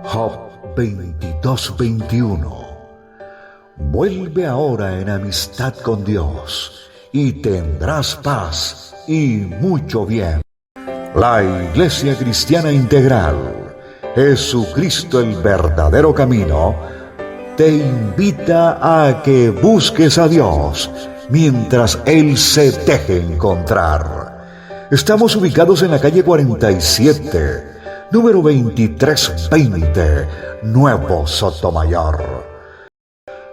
Job 22:21. Vuelve ahora en amistad con Dios y tendrás paz y mucho bien. La Iglesia Cristiana Integral, Jesucristo el verdadero camino, te invita a que busques a Dios mientras Él se deje encontrar. Estamos ubicados en la calle 47, número 2320, Nuevo Sotomayor.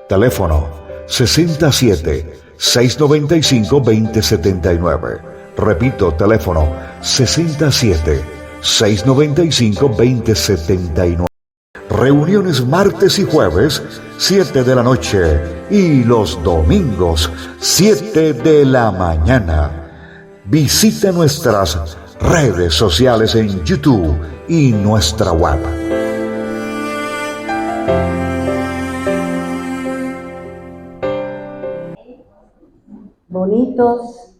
Teléfono 67-695-2079. Repito, teléfono 67-695-2079. Reuniones martes y jueves, 7 de la noche, y los domingos, 7 de la mañana. Visita nuestras redes sociales en YouTube y nuestra web. Bonitos,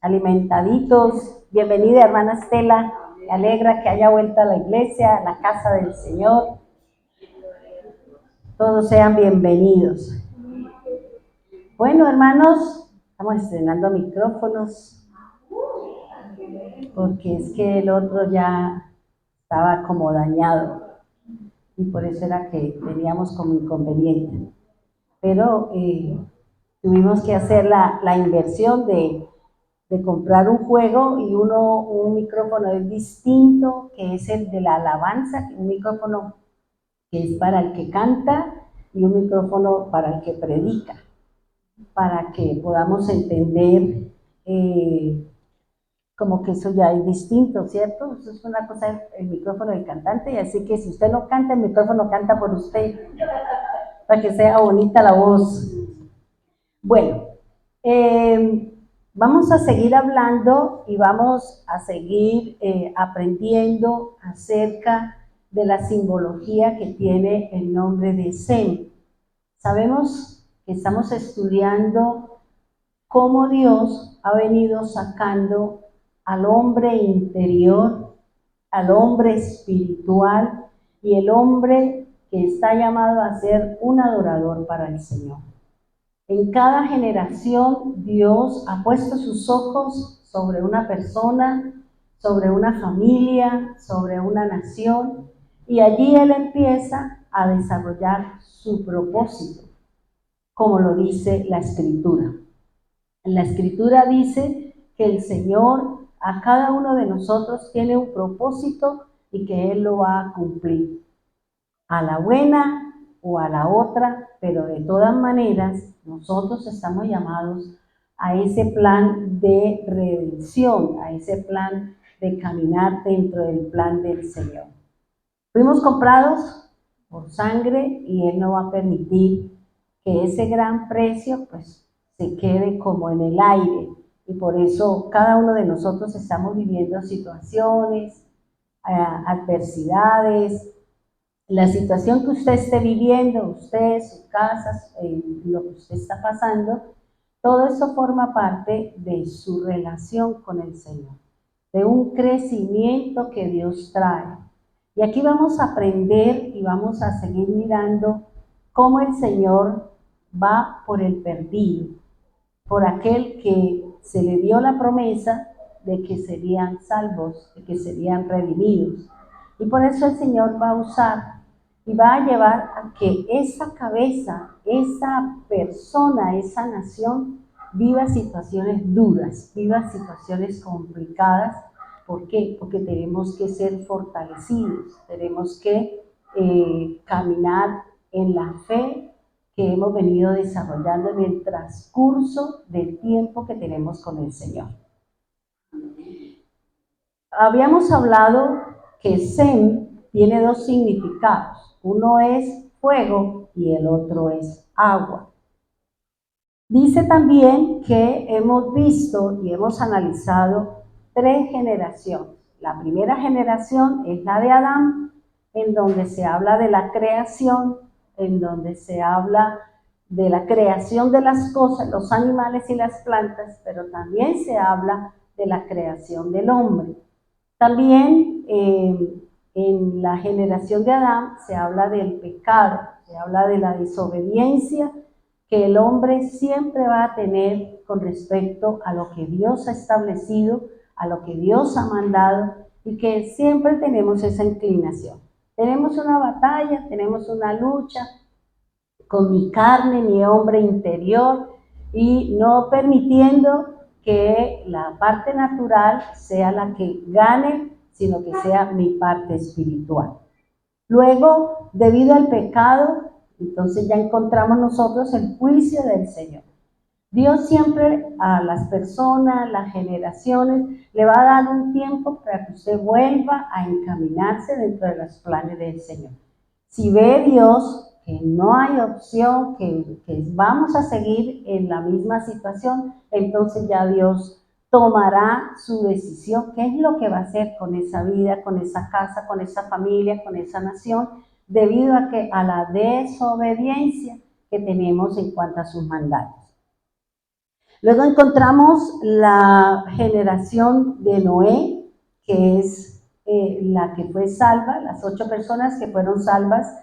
alimentaditos. Bienvenida, hermana Estela. Me alegra que haya vuelto a la iglesia, a la casa del Señor. Todos sean bienvenidos. Bueno, hermanos, estamos estrenando micrófonos porque es que el otro ya estaba como dañado y por eso era que teníamos como inconveniente. Pero tuvimos que hacer la inversión de comprar un juego y un micrófono es distinto, que es el de la alabanza, un micrófono que es para el que canta y un micrófono para el que predica, para que podamos entender como que eso ya es distinto, ¿cierto? Eso es una cosa, el micrófono del cantante, y así que si usted no canta, el micrófono canta por usted, para que sea bonita la voz. Bueno, vamos a seguir hablando y vamos a seguir aprendiendo acerca de la simbología que tiene el nombre de Sem. Sabemos que estamos estudiando cómo Dios ha venido sacando al hombre interior, al hombre espiritual y el hombre que está llamado a ser un adorador para el Señor. En cada generación Dios ha puesto sus ojos sobre una persona, sobre una familia, sobre una nación, y allí Él empieza a desarrollar su propósito, como lo dice la Escritura. La Escritura dice que el Señor a cada uno de nosotros tiene un propósito y que Él lo va a cumplir, a la buena o a la otra, pero de todas maneras nosotros estamos llamados a ese plan de redención, a ese plan de caminar dentro del plan del Señor. Fuimos comprados por sangre y Él no va a permitir que ese gran precio pues se quede como en el aire, y por eso cada uno de nosotros estamos viviendo situaciones, adversidades. La situación que usted esté viviendo, usted, su casa, lo que usted está pasando, todo eso forma parte de su relación con el Señor, de un crecimiento que Dios trae. Y aquí vamos a aprender y vamos a seguir mirando cómo el Señor va por el perdido, por aquel que se le dio la promesa de que serían salvos, de que serían redimidos. Y por eso el Señor va a usar y va a llevar a que esa cabeza, esa persona, esa nación viva situaciones duras, viva situaciones complicadas. ¿Por qué? Porque tenemos que ser fortalecidos, tenemos que caminar en la fe que hemos venido desarrollando en el transcurso del tiempo que tenemos con el Señor. Habíamos hablado que Sem tiene dos significados. Uno es fuego y el otro es agua. Dice también que hemos visto y hemos analizado 3 generaciones. La primera generación es la de Adán, en donde se habla de la creación, en donde se habla de la creación de las cosas, los animales y las plantas, pero también se habla de la creación del hombre. También en la generación de Adán se habla del pecado, se habla de la desobediencia que el hombre siempre va a tener con respecto a lo que Dios ha establecido, a lo que Dios ha mandado, y que siempre tenemos esa inclinación. Tenemos una batalla, tenemos una lucha con mi carne, mi hombre interior, y no permitiendo que la parte natural sea la que gane, sino que sea mi parte espiritual. Luego, debido al pecado, entonces ya encontramos nosotros el juicio del Señor. Dios siempre a las personas, las generaciones, le va a dar un tiempo para que usted vuelva a encaminarse dentro de los planes del Señor. Si ve Dios que no hay opción, que vamos a seguir en la misma situación, entonces ya Dios tomará su decisión, qué es lo que va a hacer con esa vida, con esa casa, con esa familia, con esa nación, debido a la desobediencia que tenemos en cuanto a sus mandatos. Luego encontramos la generación de Noé, que es la que fue salva, las 8 personas que fueron salvas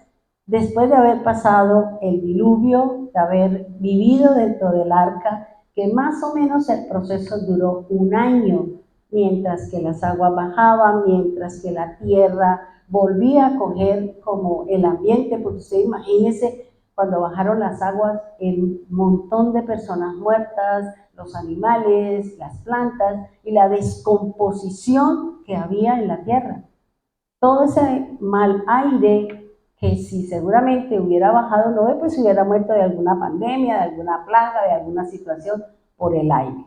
después de haber pasado el diluvio, de haber vivido dentro del arca, que más o menos el proceso duró 1 año, mientras que las aguas bajaban, mientras que la tierra volvía a coger como el ambiente, porque usted imagínese cuando bajaron las aguas, el montón de personas muertas, los animales, las plantas y la descomposición que había en la tierra. Todo ese mal aire que si seguramente hubiera bajado Noé, pues hubiera muerto de alguna pandemia, de alguna plaga, de alguna situación por el aire.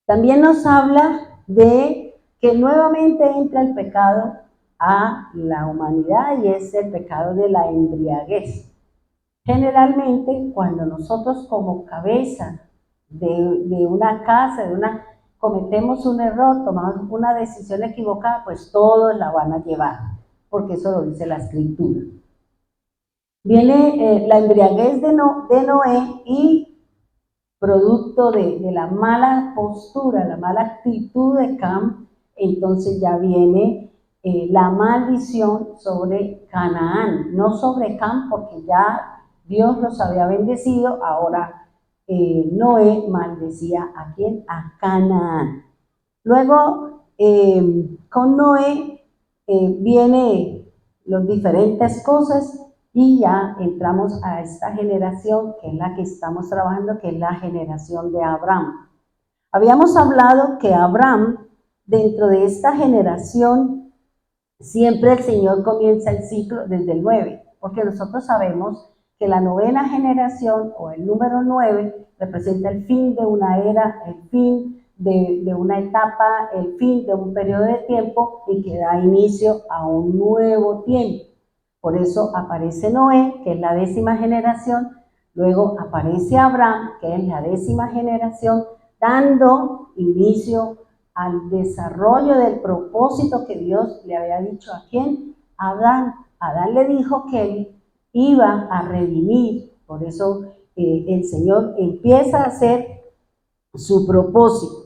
También nos habla de que nuevamente entra el pecado a la humanidad y es el pecado de la embriaguez. Generalmente, cuando nosotros como cabeza de una casa, cometemos un error, tomamos una decisión equivocada, pues todos la van a llevar, porque eso lo dice la Escritura. Viene la embriaguez de Noé y producto de la mala postura, la mala actitud de Cam, entonces ya viene la maldición sobre Canaán, no sobre Cam, porque ya Dios los había bendecido, ahora Noé maldecía ¿a quién? A Canaán. Luego, con Noé viene las diferentes cosas y ya entramos a esta generación que es la que estamos trabajando, que es la generación de Abraham. Habíamos hablado que Abraham, dentro de esta generación, siempre el Señor comienza el ciclo desde el 9, porque nosotros sabemos que la 9ª generación o el número 9 representa el fin de una era, el fin de una etapa, el fin de un periodo de tiempo y que da inicio a un nuevo tiempo. Por eso aparece Noé, que es la 10ª generación, luego aparece Abraham, que es la 10ª generación, dando inicio al desarrollo del propósito que Dios le había dicho a quién, a Adán. Adán le dijo que él iba a redimir, por eso el Señor empieza a hacer su propósito.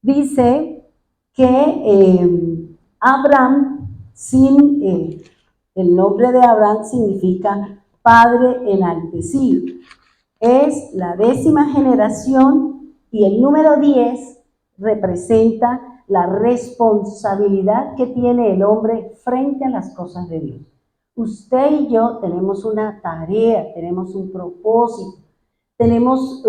Dice que Abraham, el nombre de Abraham significa Padre enaltecido. Es la 10ª generación y el número 10 representa la responsabilidad que tiene el hombre frente a las cosas de Dios. Usted y yo tenemos una tarea, tenemos un propósito, tenemos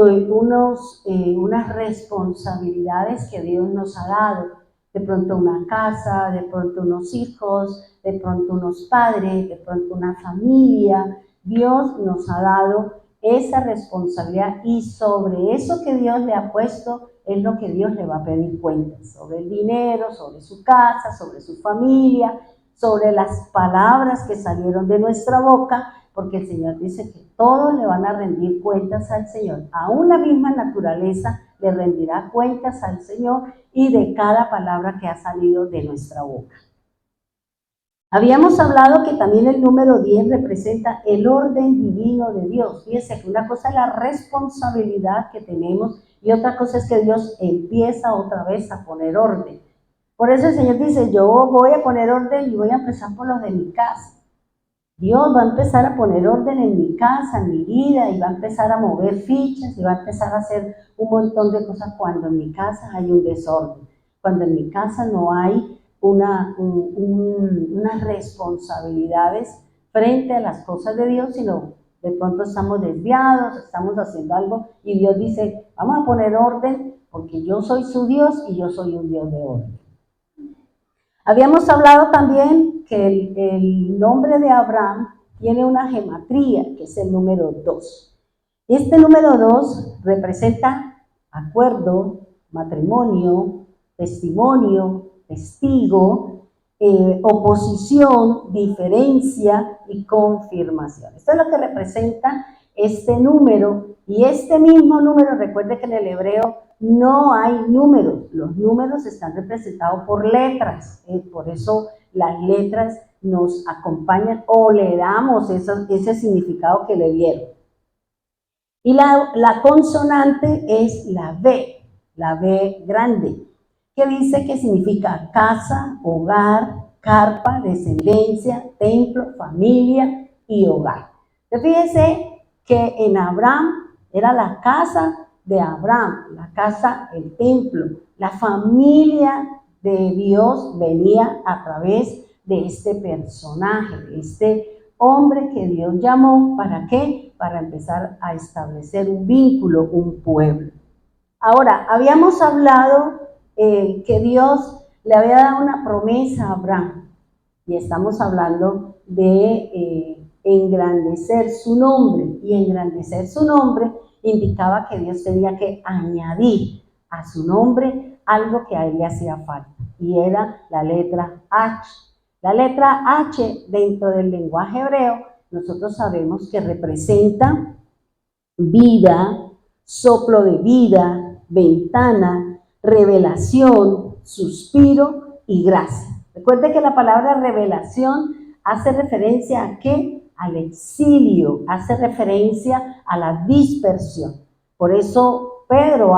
unas responsabilidades que Dios nos ha dado. De pronto una casa, de pronto unos hijos, de pronto unos padres, de pronto una familia. Dios nos ha dado esa responsabilidad y sobre eso que Dios le ha puesto es lo que Dios le va a pedir cuentas, sobre el dinero, sobre su casa, sobre su familia, sobre las palabras que salieron de nuestra boca, porque el Señor dice que todos le van a rendir cuentas al Señor, aún la misma naturaleza le rendirá cuentas al Señor y de cada palabra que ha salido de nuestra boca. Habíamos hablado que también el número 10 representa el orden divino de Dios. Fíjense que una cosa es la responsabilidad que tenemos y otra cosa es que Dios empieza otra vez a poner orden. Por eso el Señor dice, yo voy a poner orden y voy a empezar por los de mi casa. Dios va a empezar a poner orden en mi casa, en mi vida, y va a empezar a mover fichas y va a empezar a hacer un montón de cosas cuando en mi casa hay un desorden, cuando en mi casa no hay unas responsabilidades frente a las cosas de Dios, sino de pronto estamos desviados, estamos haciendo algo y Dios dice, vamos a poner orden porque yo soy su Dios y yo soy un Dios de orden. Habíamos hablado también que el nombre de Abraham tiene una gematría, que es el número 2. Este número 2 representa acuerdo, matrimonio, testimonio, testigo, oposición, diferencia y confirmación. Esto es lo que representa este número, y este mismo número, recuerde que en el hebreo no hay números, los números están representados por letras, por eso las letras nos acompañan o le damos ese significado que le dieron. Y la consonante es la B grande, que dice que significa casa, hogar, carpa, descendencia, templo, familia y hogar. Entonces fíjese que en Abraham era la casa de Abraham, la casa, el templo, la familia de Dios venía a través de este personaje, este hombre que Dios llamó, ¿para qué? Para empezar a establecer un vínculo, un pueblo. Ahora, habíamos hablado que Dios le había dado una promesa a Abraham, y estamos hablando de engrandecer su nombre, y engrandecer su nombre indicaba que Dios tenía que añadir a su nombre algo que a él le hacía falta, y era la letra H. La letra H dentro del lenguaje hebreo, nosotros sabemos que representa vida, soplo de vida, ventana, revelación, suspiro y gracia. Recuerde que la palabra revelación hace referencia a ¿qué? Al exilio, hace referencia a la dispersión. Por eso Pedro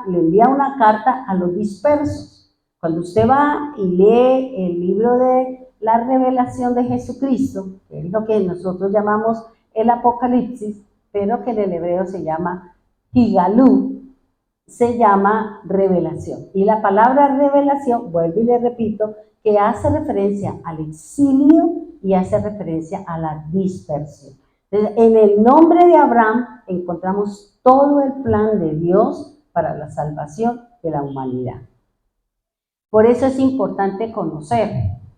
le envía una carta a los dispersos. Cuando usted va y lee el libro de la revelación de Jesucristo, que es lo que nosotros llamamos el Apocalipsis, pero que en el hebreo se llama Higalú, se llama revelación. Y la palabra revelación, vuelvo y le repito, que hace referencia al exilio y hace referencia a la dispersión. Entonces, en el nombre de Abraham encontramos todo el plan de Dios para la salvación de la humanidad. Por eso es importante conocer,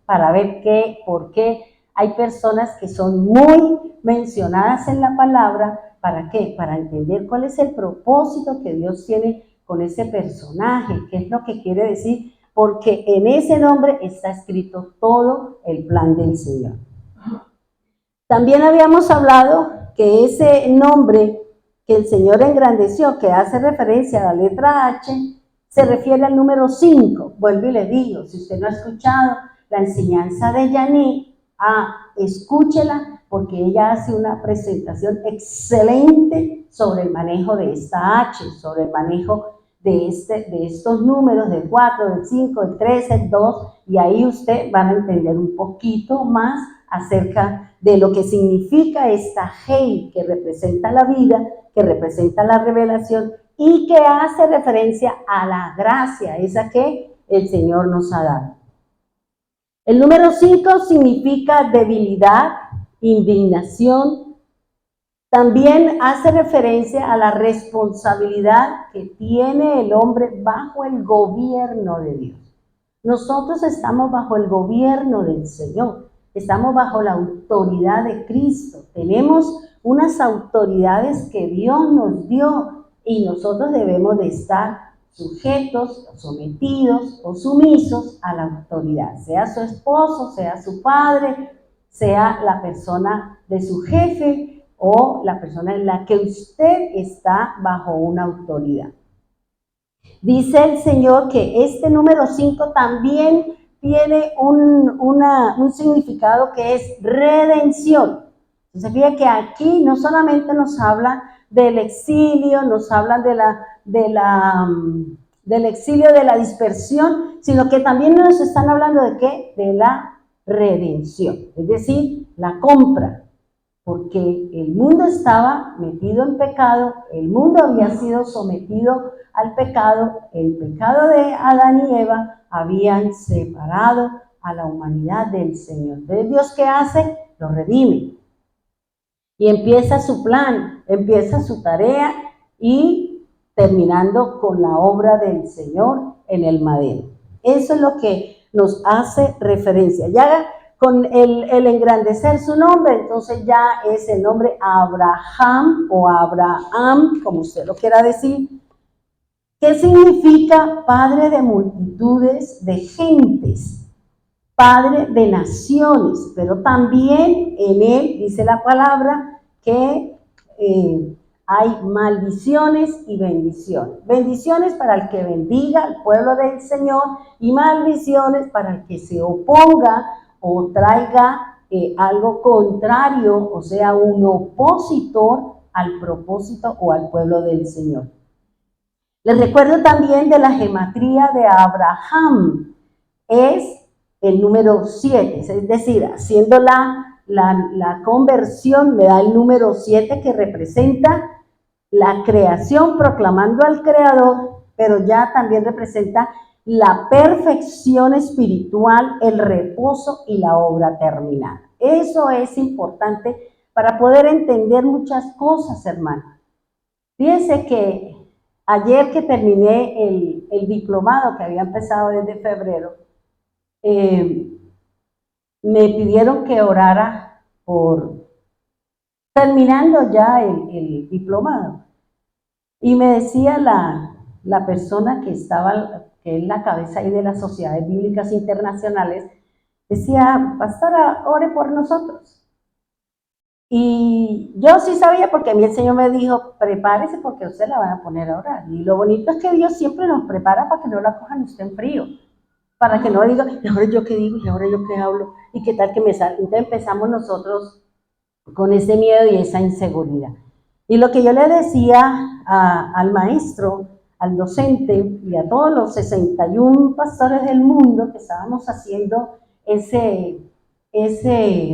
para ver por qué hay personas que son muy mencionadas en la palabra. ¿Para qué? Para entender cuál es el propósito que Dios tiene con ese personaje, qué es lo que quiere decir, porque en ese nombre está escrito todo el plan del Señor. También habíamos hablado que ese nombre que el Señor engrandeció, que hace referencia a la letra H, se refiere al número 5. Vuelvo y le digo, si usted no ha escuchado la enseñanza de Yaní, escúchela, porque ella hace una presentación excelente sobre el manejo de esta H, sobre el manejo de estos números del 4, del 5, del 3, del 2, y ahí usted va a entender un poquito más acerca de lo que significa esta Hei, que representa la vida, que representa la revelación y que hace referencia a la gracia, esa que el Señor nos ha dado. El número 5 significa debilidad, indignación. También hace referencia a la responsabilidad que tiene el hombre bajo el gobierno de Dios. Nosotros estamos bajo el gobierno del Señor, estamos bajo la autoridad de Cristo. Tenemos unas autoridades que Dios nos dio y nosotros debemos de estar sujetos, sometidos o sumisos a la autoridad, sea su esposo, sea su padre, sea la persona de su jefe o la persona en la que usted está bajo una autoridad. Dice el Señor que este número 5 también tiene un significado que es redención. Entonces, fíjate que aquí no solamente nos habla del exilio, nos hablan del exilio, de la dispersión, sino que también nos están hablando de ¿qué? De la redención, es decir, la compra. Porque el mundo estaba metido en pecado, el mundo había sido sometido al pecado, el pecado de Adán y Eva habían separado a la humanidad del Señor. Entonces, ¿Dios qué hace? Lo redime. Y empieza su plan, empieza su tarea y terminando con la obra del Señor en el madero. Eso es lo que nos hace referencia. Ya con el engrandecer su nombre, entonces ya es el nombre Abraham o Abraham, como usted lo quiera decir. ¿Qué significa padre de multitudes de gentes? Padre de naciones, pero también en él dice la palabra que hay maldiciones y bendiciones. Bendiciones para el que bendiga al pueblo del Señor y maldiciones para el que se oponga o traiga algo contrario, o sea, un opositor al propósito o al pueblo del Señor. Les recuerdo también de la gematría de Abraham. Es el número 7, es decir, haciendo la conversión me da el número 7 que representa la creación, proclamando al Creador, pero ya también representa la perfección espiritual, el reposo y la obra terminada. Eso es importante para poder entender muchas cosas, hermano. Fíjense que ayer que terminé el diplomado que había empezado desde febrero, me pidieron que orara por terminando ya el diplomado. Y me decía la persona que estaba, que es la cabeza ahí de las sociedades bíblicas internacionales, decía, pastora, ore por nosotros. Y yo sí sabía porque a mí el Señor me dijo, prepárese porque usted la van a poner a orar. Y lo bonito es que Dios siempre nos prepara para que no la cojan usted en frío. Para que no diga, y ahora yo qué digo, y ahora yo qué hablo, y qué tal que me salga. Entonces empezamos nosotros con ese miedo y esa inseguridad. Y lo que yo le decía al maestro, al docente y a todos los 61 pastores del mundo que estábamos haciendo ese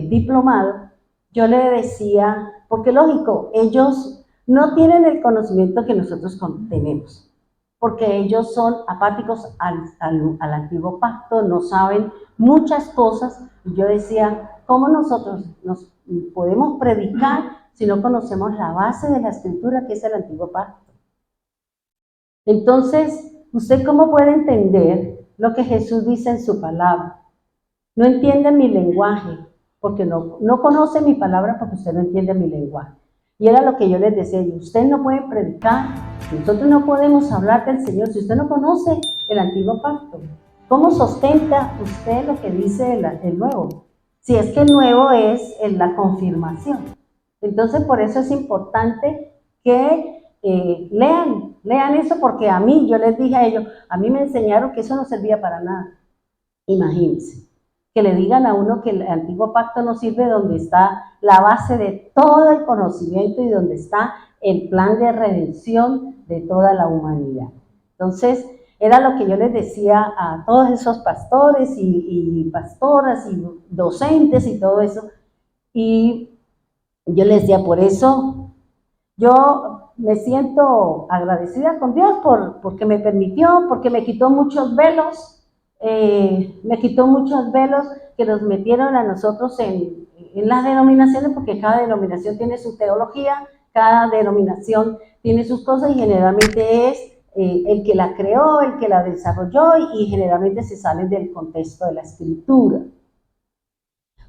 diplomado, yo le decía, porque lógico, ellos no tienen el conocimiento que nosotros tenemos, porque ellos son apáticos al antiguo pacto, no saben muchas cosas. Y yo decía, ¿cómo nosotros nos podemos predicar si no conocemos la base de la escritura que es el antiguo pacto? Entonces, ¿usted cómo puede entender lo que Jesús dice en su palabra? No entiende mi lenguaje, porque no conoce mi palabra porque usted no entiende mi lenguaje. Y era lo que yo les decía, usted no puede predicar, nosotros no podemos hablar del Señor si usted no conoce el antiguo pacto. ¿Cómo sustenta usted lo que dice el nuevo? Si es que el nuevo es la confirmación. Entonces, por eso es importante que lean eso, porque a mí, yo les dije a ellos, a mí me enseñaron que eso no servía para nada. Imagínense. Que le digan a uno que el antiguo pacto no sirve, donde está la base de todo el conocimiento y donde está el plan de redención de toda la humanidad. Entonces, era lo que yo les decía a todos esos pastores y pastoras y docentes y todo eso. Y yo les decía, por eso yo me siento agradecida con Dios porque me permitió, porque me quitó muchos velos. Que nos metieron a nosotros en las denominaciones, porque cada denominación tiene su teología, cada denominación tiene sus cosas y generalmente es el que la creó, el que la desarrolló y generalmente se sale del contexto de la escritura.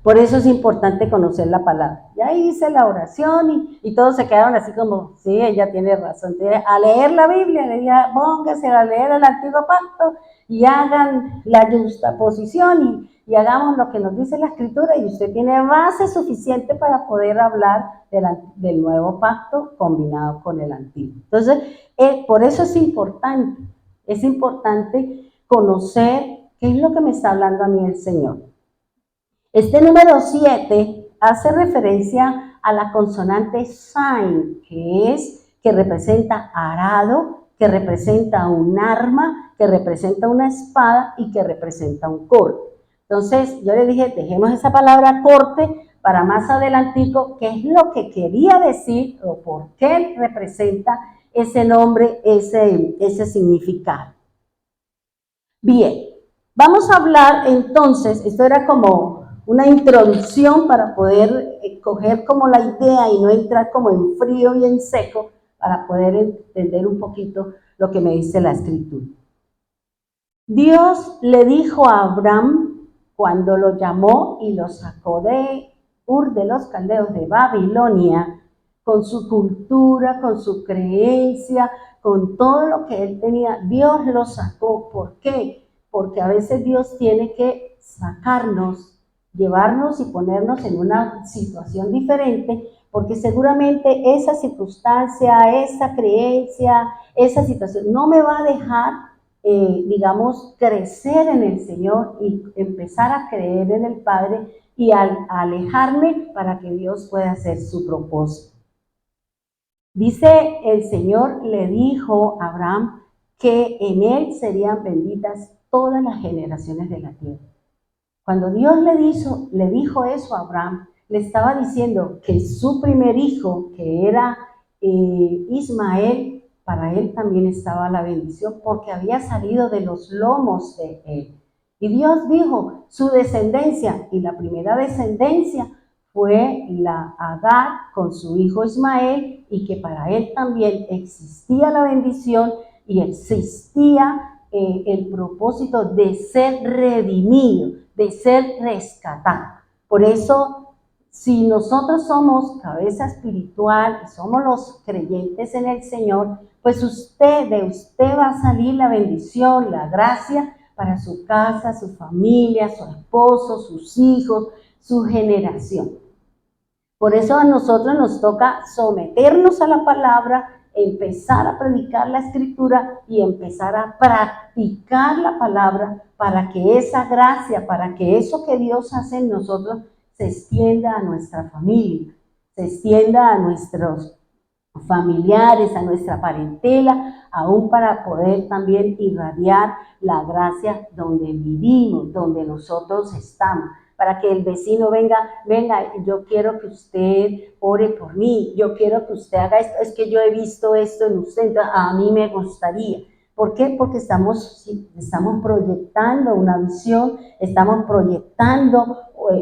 Por eso es importante conocer la palabra. Ya hice la oración y todos se quedaron así como, sí, ella tiene razón. A leer la Biblia, le dije, pónganse a leer el antiguo pacto y hagan la justaposición y hagamos lo que nos dice la escritura y usted tiene base suficiente para poder hablar del nuevo pacto combinado con el antiguo. Entonces, por eso es importante conocer ¿Qué es lo que me está hablando a mí el Señor? Este número 7 hace referencia a la consonante sign, que representa arado, que representa un arma, que representa una espada y que representa un corte. Entonces yo le dije, dejemos esa palabra corte para más adelantico, qué es lo que quería decir o por qué representa ese nombre, ese significado. Bien, vamos a hablar entonces, esto era como una introducción para poder coger como la idea y no entrar como en frío y en seco, para poder entender un poquito lo que me dice la Escritura. Dios le dijo a Abraham cuando lo llamó y lo sacó de Ur de los Caldeos de Babilonia, con su cultura, con su creencia, con todo lo que él tenía, Dios lo sacó. ¿Por qué? Porque a veces Dios tiene que sacarnos, llevarnos y ponernos en una situación diferente, porque seguramente esa circunstancia, esa creencia, esa situación no me va a dejar, digamos, crecer en el Señor y empezar a creer en el Padre y alejarme para que Dios pueda hacer su propósito. Dice el Señor, le dijo a Abraham que en él serían benditas todas las generaciones de la tierra. Cuando Dios le dijo eso a Abraham, le estaba diciendo que su primer hijo, que era Ismael, para él también estaba la bendición porque había salido de los lomos de él. Y Dios dijo, su descendencia, y la primera descendencia fue la Agar con su hijo Ismael, y que para él también existía la bendición y existía el propósito de ser redimido, de ser rescatado. Por eso, si nosotros somos cabeza espiritual y somos los creyentes en el Señor, pues de usted va a salir la bendición, la gracia para su casa, su familia, su esposo, sus hijos, su generación. Por eso a nosotros nos toca someternos a la palabra, empezar a predicar la Escritura y empezar a practicar la palabra para que esa gracia, para que eso que Dios hace en nosotros se extienda a nuestra familia, se extienda a nuestros familiares, a nuestra parentela, aún para poder también irradiar la gracia donde vivimos, donde nosotros estamos, para que el vecino venga, yo quiero que usted ore por mí, yo quiero que usted haga esto, es que yo he visto esto en usted, a mí me gustaría. ¿Por qué? Porque estamos proyectando una visión, estamos proyectando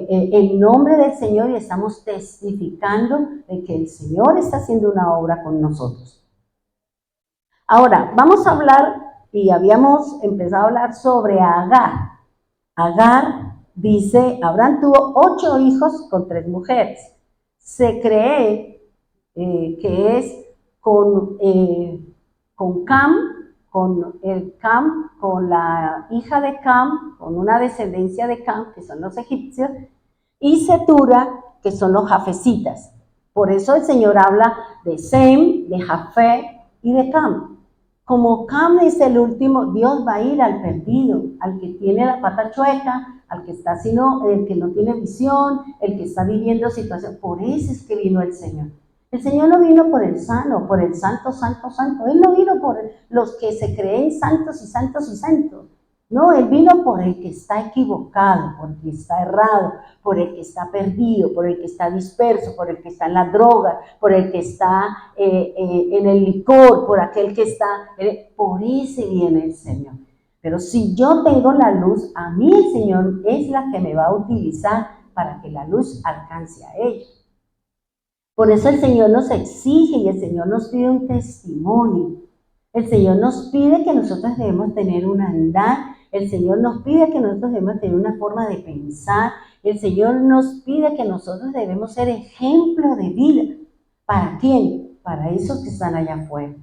el nombre del Señor y estamos testificando de que el Señor está haciendo una obra con nosotros. Ahora, vamos a hablar, y habíamos empezado a hablar sobre Agar. Agar dice, Abraham tuvo 8 hijos con 3 mujeres. Se cree que es con Cam, con la hija de Cam, con una descendencia de Cam, que son los egipcios, y Setura, que son los jafecitas. Por eso el Señor habla de Sem, de Jafet y de Cam. Como Cam es el último, Dios va a ir al perdido, al que tiene la pata chueca, al que está el que no tiene visión, el que está viviendo situación. Por eso es que vino el Señor. El Señor no vino por el sano, por el santo, santo, santo. Él no vino por los que se creen santos y santos y santos. No, Él vino por el que está equivocado, por el que está errado, por el que está perdido, por el que está disperso, por el que está en la droga, por el que está en el licor, por aquel que está... por ese viene el Señor. Pero si yo tengo la luz, a mí el Señor es la que me va a utilizar para que la luz alcance a ellos. Por eso el Señor nos exige y el Señor nos pide un testimonio. El Señor nos pide que nosotros debemos tener un andar. El Señor nos pide que nosotros debemos tener una forma de pensar. El Señor nos pide que nosotros debemos ser ejemplo de vida. ¿Para quién? Para esos que están allá afuera.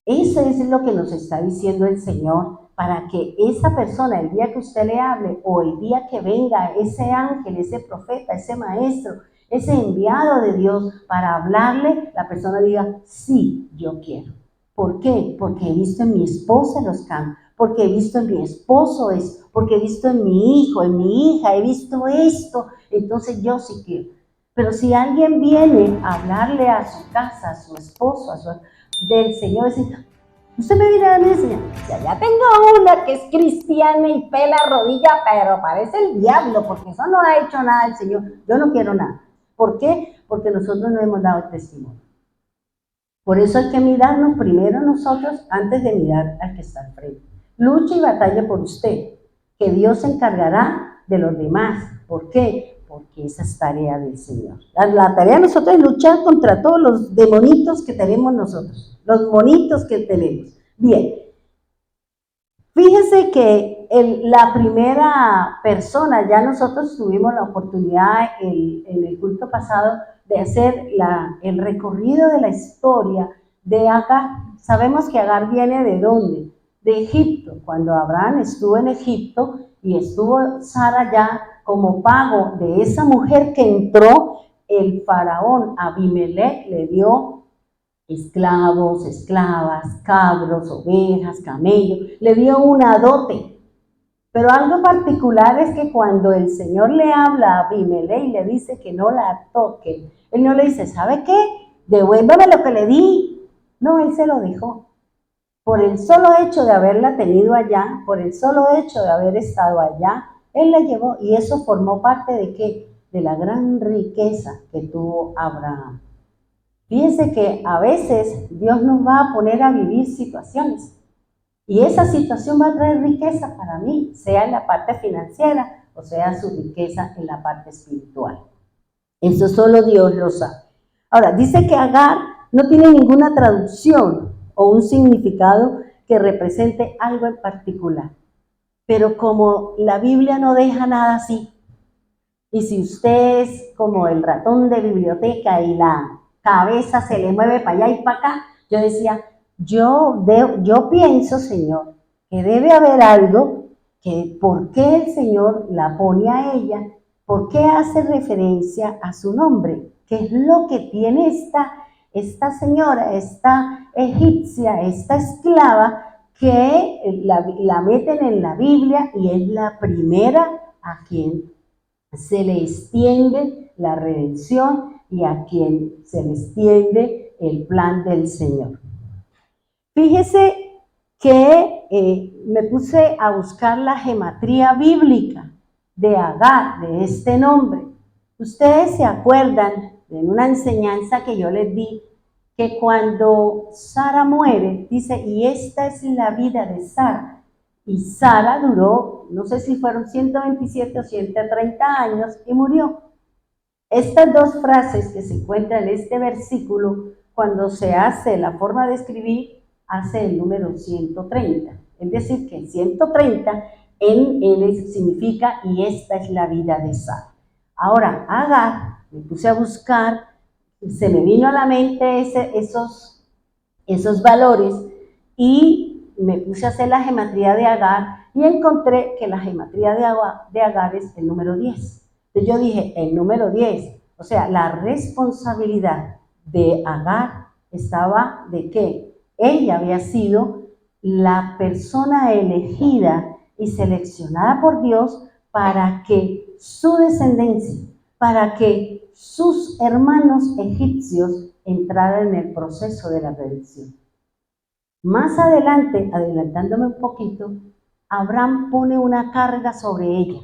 Eso es lo que nos está diciendo el Señor, para que esa persona, el día que usted le hable o el día que venga ese ángel, ese profeta, ese maestro, ese enviado de Dios para hablarle, la persona diga, sí, yo quiero. ¿Por qué? Porque he visto en mi esposa los cambios, porque he visto en mi esposo esto, porque he visto en mi hijo, en mi hija, he visto esto, entonces yo sí quiero. Pero si alguien viene a hablarle a su casa, a su esposo, del Señor, dice, usted me viene a enseñar, ya tengo una que es cristiana y pela rodilla, pero parece el diablo, porque eso no ha hecho nada el Señor, yo no quiero nada. ¿Por qué? Porque nosotros no hemos dado el testimonio. Por eso hay que mirarnos primero nosotros antes de mirar al que está al frente. Luche y batalla por usted, que Dios se encargará de los demás. ¿Por qué? Porque esa es tarea del Señor. La tarea de nosotros es luchar contra todos los demonitos que tenemos nosotros, los monitos que tenemos. Bien, fíjese que la primera persona, ya nosotros tuvimos la oportunidad en el culto pasado de hacer el recorrido de la historia de Agar. Sabemos que Agar viene ¿de dónde? De Egipto. Cuando Abraham estuvo en Egipto y estuvo Sara ya como pago de esa mujer que entró, el faraón Abimelech le dio esclavos, esclavas, cabros, ovejas, camellos, le dio una dote. Pero algo particular es que cuando el Señor le habla a Abimelech y le dice que no la toque, él no le dice, ¿sabe qué? Devuélvame lo que le di. No, él se lo dejó. Por el solo hecho de haberla tenido allá, por el solo hecho de haber estado allá, él la llevó y eso formó parte de ¿qué? De la gran riqueza que tuvo Abraham. Fíjense que a veces Dios nos va a poner a vivir situaciones y esa situación va a traer riqueza para mí, sea en la parte financiera o sea su riqueza en la parte espiritual. Eso solo Dios lo sabe. Ahora, dice que Agar no tiene ninguna traducción o un significado que represente algo en particular. Pero como la Biblia no deja nada así, y si usted es como el ratón de biblioteca y la cabeza se le mueve para allá y para acá, yo decía, yo pienso, Señor, que debe haber algo que por qué el Señor la pone a ella, por qué hace referencia a su nombre, qué es lo que tiene esta señora, esta egipcia, esta esclava, que la meten en la Biblia y es la primera a quien se le extiende la redención y a quien se le extiende el plan del Señor. Fíjese que me puse a buscar la gematría bíblica de Agar, de este nombre. Ustedes se acuerdan de una enseñanza que yo les di, que cuando Sara muere, dice, y esta es la vida de Sara. Y Sara duró, no sé si fueron 127 o 130 años y murió. Estas dos frases que se encuentran en este versículo, cuando se hace la forma de escribir, hace el número 130. Es decir, que 130 significa y esta es la vida de Sara. Ahora, Agar, me puse a buscar, se me vino a la mente esos valores y me puse a hacer la gematría de Agar y encontré que la gematría de Agar es el número 10. Entonces yo dije, el número 10, o sea, la responsabilidad de Agar estaba de que ella había sido la persona elegida y seleccionada por Dios para que su descendencia, para que sus hermanos egipcios entraran en el proceso de la redención. Más adelante, adelantándome un poquito, Abraham pone una carga sobre ella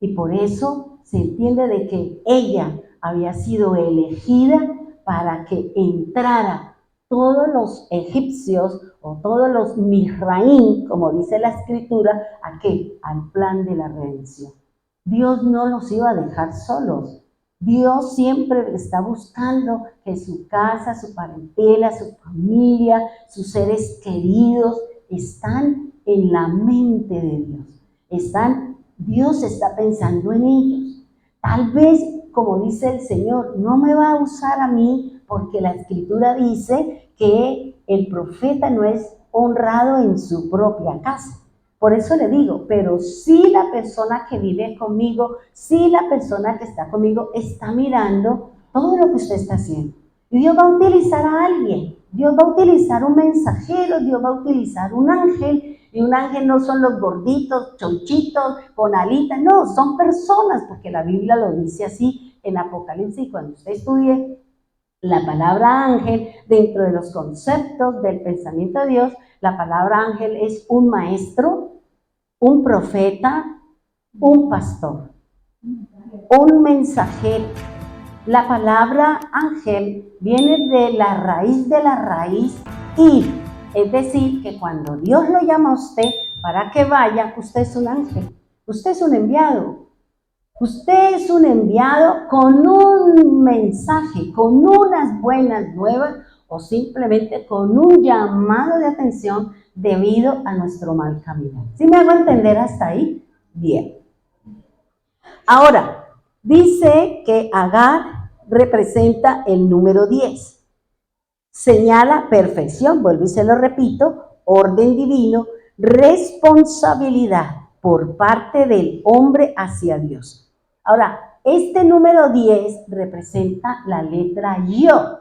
y por eso se entiende de que ella había sido elegida para que entrara todos los egipcios o todos los Misraín, como dice la escritura, ¿a qué? Al plan de la redención. Dios no los iba a dejar solos. Dios siempre está buscando que su casa, su parentela, su familia, sus seres queridos están en la mente de Dios. Dios está pensando en ellos. Tal vez, como dice el Señor, no me va a usar a mí porque la escritura dice que el profeta no es honrado en su propia casa. Por eso le digo, pero si la persona que vive conmigo, si la persona que está conmigo está mirando todo lo que usted está haciendo. Y Dios va a utilizar a alguien, Dios va a utilizar un mensajero, Dios va a utilizar un ángel, Y un ángel no son los gorditos, chonchitos, con alitas, no, son personas, porque la Biblia lo dice así en Apocalipsis. Cuando usted estudie la palabra ángel, dentro de los conceptos del pensamiento de Dios, la palabra ángel es un maestro, un profeta, un pastor, un mensajero. La palabra ángel viene de la raíz ir. Es decir, que cuando Dios lo llama a usted para que vaya, usted es un ángel, usted es un enviado. Usted es un enviado con un mensaje, con unas buenas nuevas o simplemente con un llamado de atención debido a nuestro mal camino. ¿Sí me hago entender hasta ahí? Bien. Ahora, dice que Agar representa el número 10. Señala perfección, vuelvo y se lo repito, orden divino, responsabilidad por parte del hombre hacia Dios. Ahora, este número 10 representa la letra Yod.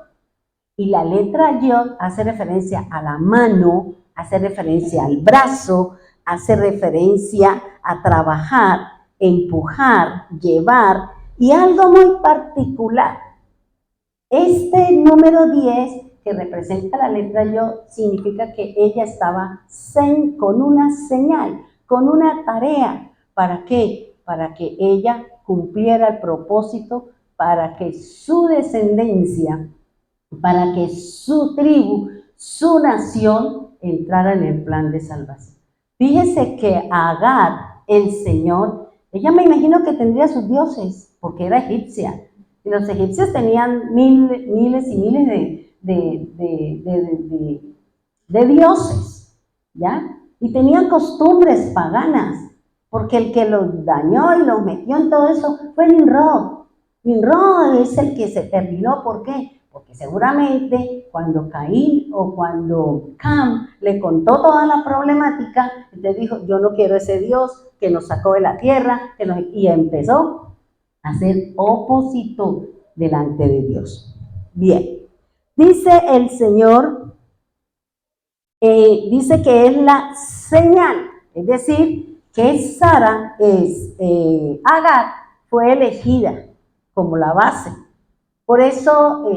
Y la letra Yod hace referencia a la mano, hace referencia al brazo, hace referencia a trabajar, empujar, llevar, y algo muy particular. Este número 10, que representa la letra Yod, significa que ella estaba con una señal, con una tarea. ¿Para qué? Para que ella cumpliera el propósito, para que su descendencia, para que su tribu, su nación entrara en el plan de salvación. Fíjese que Agar, el Señor, ella me imagino que tendría sus dioses, porque era egipcia. Y los egipcios tenían miles y miles de dioses, ¿ya? Y tenían costumbres paganas, porque el que los dañó y los metió en todo eso fue Nimrod. Nimrod es el que se terminó, ¿por qué? Porque seguramente cuando Caín o cuando Cam le contó toda la problemática, entonces dijo, yo no quiero ese Dios que nos sacó de la tierra, y empezó a ser opositor delante de Dios. Bien, dice el Señor, dice que es la señal, es decir, que Sara, Agar, fue elegida como la base. Por eso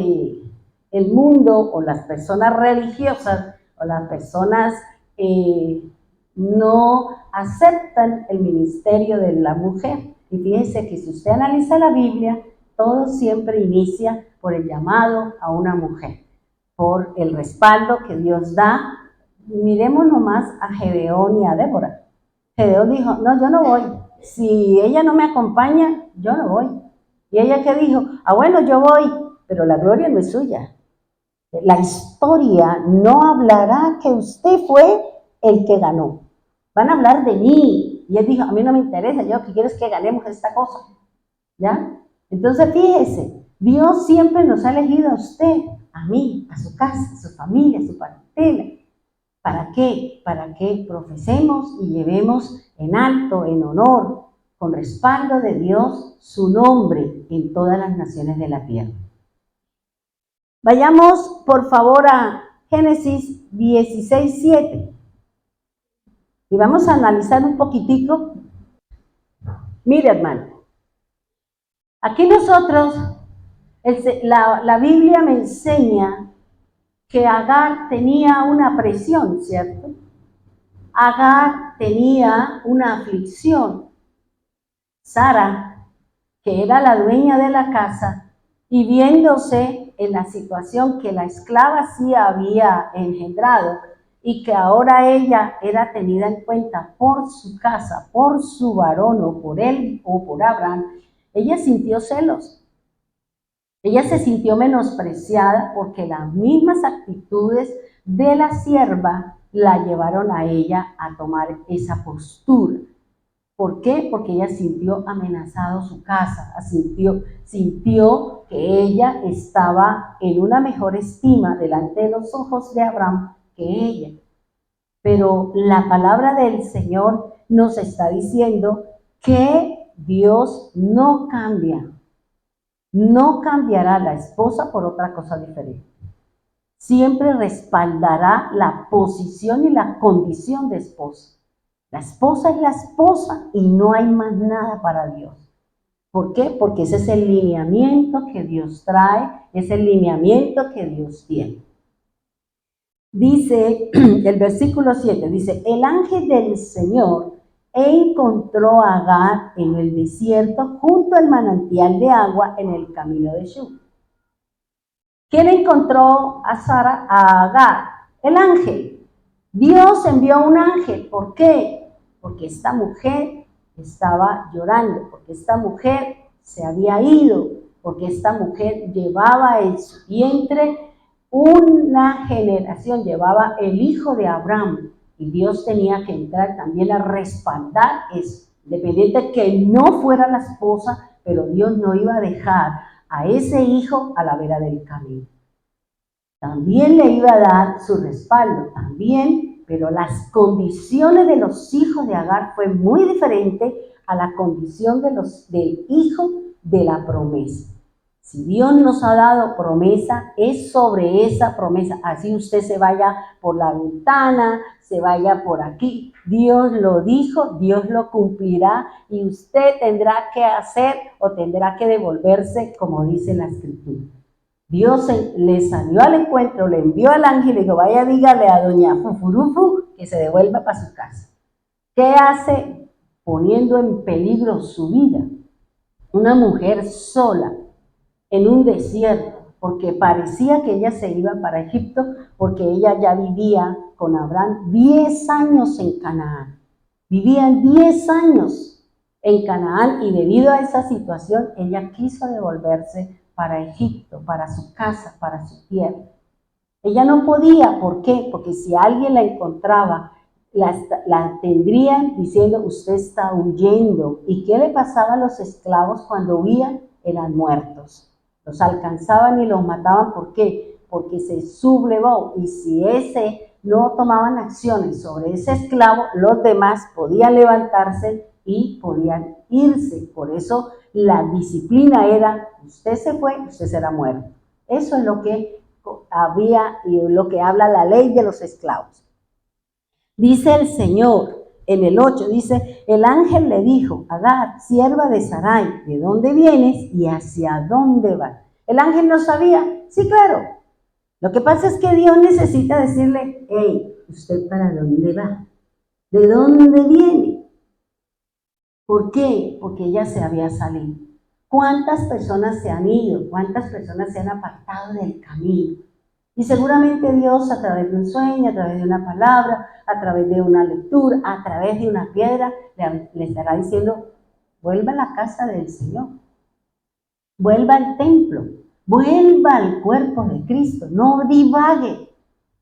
el mundo o las personas religiosas o las personas no aceptan el ministerio de la mujer. Y fíjense que si usted analiza la Biblia, todo siempre inicia por el llamado a una mujer, por el respaldo que Dios da. Miremos nomás a Gedeón y a Débora. Gedeón dijo, no, yo no voy. Si ella no me acompaña, yo no voy. Y ella que dijo, bueno, yo voy, pero la gloria no es suya. La historia no hablará que usted fue el que ganó. Van a hablar de mí. Y él dijo, a mí no me interesa, yo lo que quiero es que ganemos esta cosa. ¿Ya? Entonces fíjese, Dios siempre nos ha elegido a usted, a mí, a su casa, a su familia, a su parentela. ¿Para qué? Para que profesemos y llevemos en alto, en honor, con respaldo de Dios, su nombre en todas las naciones de la tierra. Vayamos, por favor, a Génesis 16:7. Y vamos a analizar un poquitico. Mire, hermano, aquí nosotros, la Biblia me enseña que Agar tenía una presión, ¿cierto? Agar tenía una aflicción. Sara, que era la dueña de la casa, y viéndose en la situación que la esclava sí había engendrado y que ahora ella era tenida en cuenta por su casa, por su varón o por él o por Abraham, ella sintió celos. Ella se sintió menospreciada porque las mismas actitudes de la sierva la llevaron a ella a tomar esa postura. ¿Por qué? Porque ella sintió amenazado su casa, sintió que ella estaba en una mejor estima delante de los ojos de Abraham que ella. Pero la palabra del Señor nos está diciendo que Dios no cambia. No cambiará la esposa por otra cosa diferente. Siempre respaldará la posición y la condición de esposa. La esposa es la esposa y no hay más nada para Dios. ¿Por qué? Porque ese es el lineamiento que Dios trae, es el lineamiento que Dios tiene. Dice el versículo 7, dice, el ángel del Señor encontró a Agar en el desierto junto al manantial de agua en el camino de Shur. ¿Quién encontró a Sara, a Agar? El ángel. Dios envió un ángel. ¿Por qué? Porque esta mujer estaba llorando, porque esta mujer se había ido, porque esta mujer llevaba en su vientre una generación, llevaba el hijo de Abraham, y Dios tenía que entrar también a respaldar eso, independiente que no fuera la esposa, pero Dios no iba a dejar a ese hijo a la vera del camino. También le iba a dar su respaldo, también, pero las condiciones de los hijos de Agar fue muy diferente a la condición del hijo de la promesa. Si Dios nos ha dado promesa, es sobre esa promesa. Así usted se vaya por la ventana, se vaya por aquí. Dios lo dijo, Dios lo cumplirá y usted tendrá que hacer o tendrá que devolverse como dice la Escritura. Dios le salió al encuentro, le envió al ángel y le dijo, vaya, dígale a doña Fufurufu que se devuelva para su casa. ¿Qué hace poniendo en peligro su vida? Una mujer sola en un desierto, porque parecía que ella se iba para Egipto, porque ella ya vivía con Abraham 10 años en Canaán. Vivían 10 años en Canaán y debido a esa situación, ella quiso devolverse para Egipto, para su casa, para su tierra. Ella no podía, ¿por qué? Porque si alguien la encontraba, la tendrían diciendo, usted está huyendo. ¿Y qué le pasaba a los esclavos cuando huían? Eran muertos. Los alcanzaban y los mataban, ¿por qué? Porque se sublevó, y si ese no tomaban acciones sobre ese esclavo, los demás podían levantarse y podían irse. Por eso la disciplina era, usted se fue, usted será muerto. Eso es lo que había y lo que habla la ley de los esclavos. Dice el Señor en el 8, dice, el ángel le dijo, Agar, sierva de Sarai, ¿de dónde vienes y hacia dónde vas? El ángel no sabía, sí, claro. Lo que pasa es que Dios necesita decirle, hey, ¿usted para dónde va? ¿De dónde viene? ¿Por qué? Porque ella se había salido. ¿Cuántas personas se han ido? ¿Cuántas personas se han apartado del camino? Y seguramente Dios a través de un sueño, a través de una palabra, a través de una lectura, a través de una piedra, le estará diciendo, vuelva a la casa del Señor, vuelva al templo, vuelva al cuerpo de Cristo, no divague,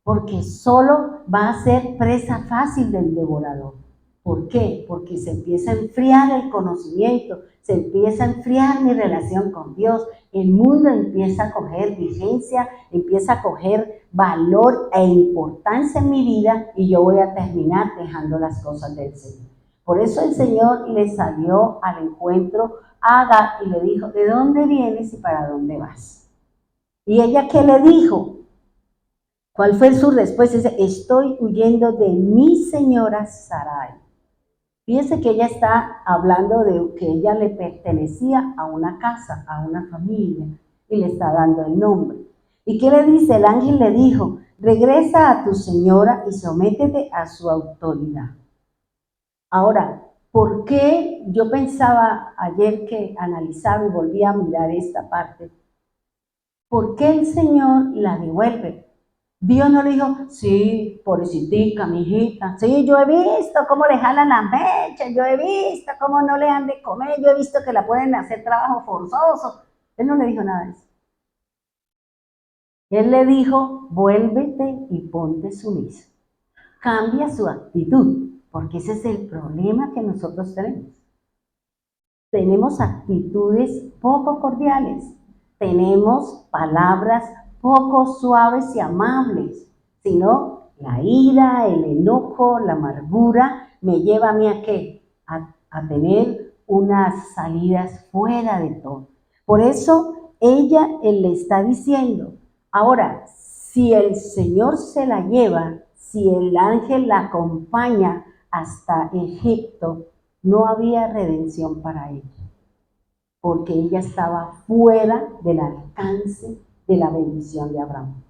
porque solo va a ser presa fácil del devorador. ¿Por qué? Porque se empieza a enfriar el conocimiento, se empieza a enfriar mi relación con Dios, el mundo empieza a coger vigencia, empieza a coger valor e importancia en mi vida y yo voy a terminar dejando las cosas del Señor. Por eso el Señor le salió al encuentro a Agar y le dijo, ¿de dónde vienes y para dónde vas? ¿Y ella qué le dijo? ¿Cuál fue su respuesta? Dice, estoy huyendo de mi señora Sarai. Fíjense que ella está hablando de que ella le pertenecía a una casa, a una familia, y le está dando el nombre. ¿Y qué le dice? El ángel le dijo, regresa a tu señora y sométete a su autoridad. Ahora, ¿por qué yo pensaba ayer que analizaba y volví a mirar esta parte? ¿Por qué el Señor la devuelve? Dios no le dijo, sí, pobrecita, mi hijita, sí, yo he visto cómo le jalan las mechas, yo he visto cómo no le han de comer, yo he visto que la pueden hacer trabajo forzoso. Él no le dijo nada de eso. Él le dijo, vuélvete y ponte sumisa. Cambia su actitud, porque ese es el problema que nosotros tenemos. Tenemos actitudes poco cordiales, tenemos palabras poco suaves y amables, sino la ira, el enojo, la amargura me lleva a mí a qué? A tener unas salidas fuera de todo. Por eso él le está diciendo, ahora, si el Señor se la lleva, si el ángel la acompaña hasta Egipto, no había redención para ella, porque ella estaba fuera del alcance de la bendición de Abraham.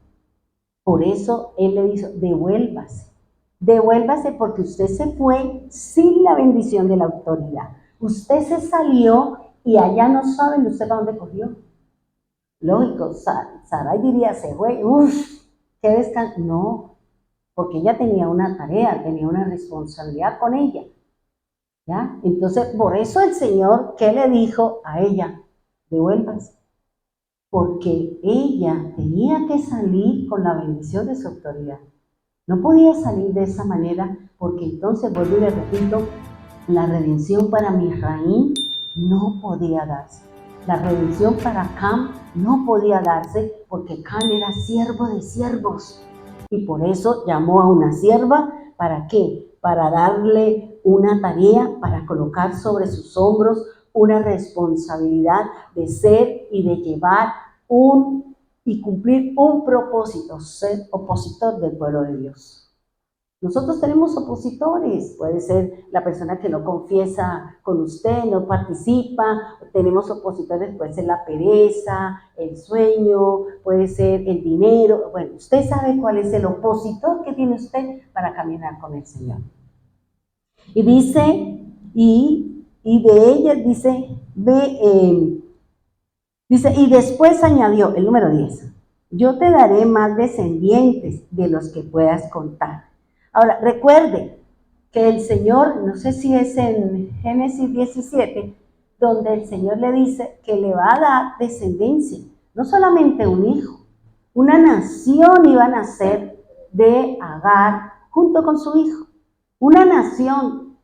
Por eso él le dijo, devuélvase porque usted se fue sin la bendición de la autoridad. Usted se salió y allá no saben usted para dónde cogió. Lógico, Sarai diría, se fue, qué descanso. No, porque ella tenía una tarea, tenía una responsabilidad con ella. ¿Ya? Entonces, por eso el Señor, ¿qué le dijo a ella? Devuélvase. Porque ella tenía que salir con la bendición de su autoridad. No podía salir de esa manera, porque entonces, vuelvo y le repito, la redención para Misraim no podía darse. La redención para Cam no podía darse, porque Cam era siervo de siervos. Y por eso llamó a una sierva, ¿para qué? Para darle una tarea, para colocar sobre sus hombros una responsabilidad de ser y de llevar y cumplir un propósito, ser opositor del pueblo de Dios. Nosotros tenemos opositores, puede ser la persona que no confiesa con usted, no participa, tenemos opositores, puede ser la pereza, el sueño, puede ser el dinero. Bueno, usted sabe cuál es el opositor que tiene usted para caminar con el Señor. Y dice, y de ella dice, dice, y después añadió, el número 10, yo te daré más descendientes de los que puedas contar. Ahora, recuerde que el Señor, no sé si es en Génesis 17, donde el Señor le dice que le va a dar descendencia, no solamente un hijo, una nación iba a nacer de Agar junto con su hijo, una nación.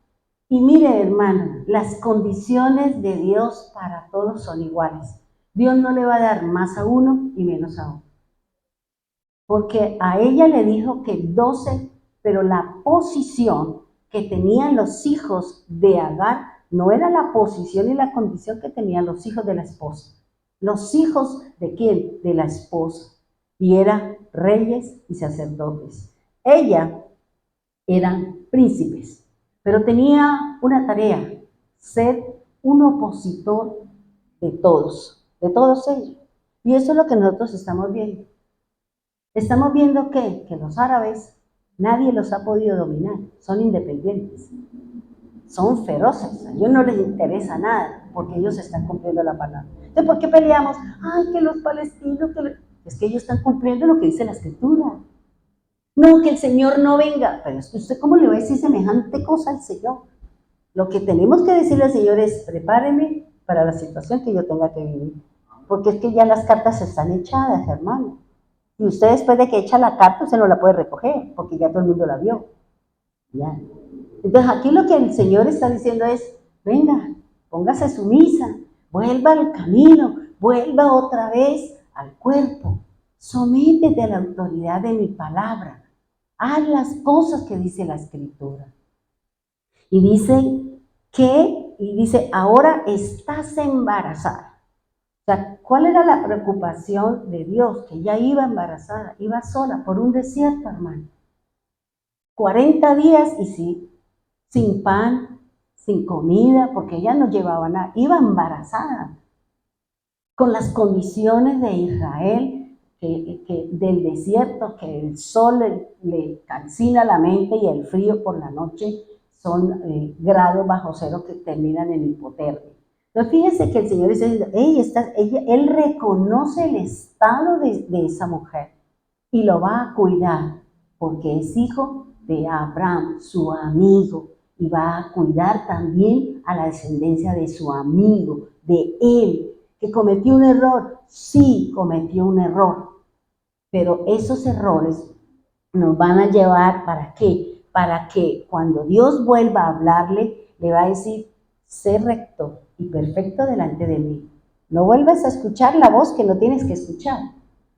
Y mire, hermano, las condiciones de Dios para todos son iguales. Dios no le va a dar más a uno y menos a uno. Porque a ella le dijo que 12, pero la posición que tenían los hijos de Agar no era la posición y la condición que tenían los hijos de la esposa. Los hijos de quién? De la esposa. Y eran reyes y sacerdotes. Ella eran príncipes, pero tenía una tarea, ser un opositor de todos ellos. Y eso es lo que nosotros estamos viendo. Estamos viendo que los árabes, nadie los ha podido dominar, son independientes, son feroces, a ellos no les interesa nada, porque ellos están cumpliendo la palabra. Entonces, ¿por qué peleamos? Ay, que los palestinos, es que ellos están cumpliendo lo que dice la Escritura. No, que el Señor no venga, pero es que usted cómo le va a decir semejante cosa al Señor. Lo que tenemos que decirle al Señor es, prepáreme para la situación que yo tenga que vivir, porque es que ya las cartas están echadas, hermano. Y usted después de que echa la carta, usted no la puede recoger, porque ya todo el mundo la vio. ¿Ya? Entonces aquí lo que el Señor está diciendo es, venga, póngase sumisa, vuelva al camino, vuelva otra vez al cuerpo, sométete a la autoridad de mi palabra, haz las cosas que dice la Escritura. Y dice, ahora estás embarazada. O sea, ¿cuál era la preocupación de Dios? Que ella iba embarazada, iba sola por un desierto, hermano. 40 días y sí, sin pan, sin comida, porque ella no llevaba nada, iba embarazada. Con las condiciones de Israel, que del desierto, que el sol le calcina la mente y el frío por la noche son grados bajo cero que terminan en hipotermia. Entonces fíjense que el Señor dice, Él reconoce el estado de esa mujer y lo va a cuidar porque es hijo de Abraham, su amigo, y va a cuidar también a la descendencia de su amigo, de él, que cometió un error. Sí, cometió un error, pero esos errores nos van a llevar, ¿para qué? Para que cuando Dios vuelva a hablarle, le va a decir, sé recto y perfecto delante de mí. No vuelvas a escuchar la voz que no tienes que escuchar.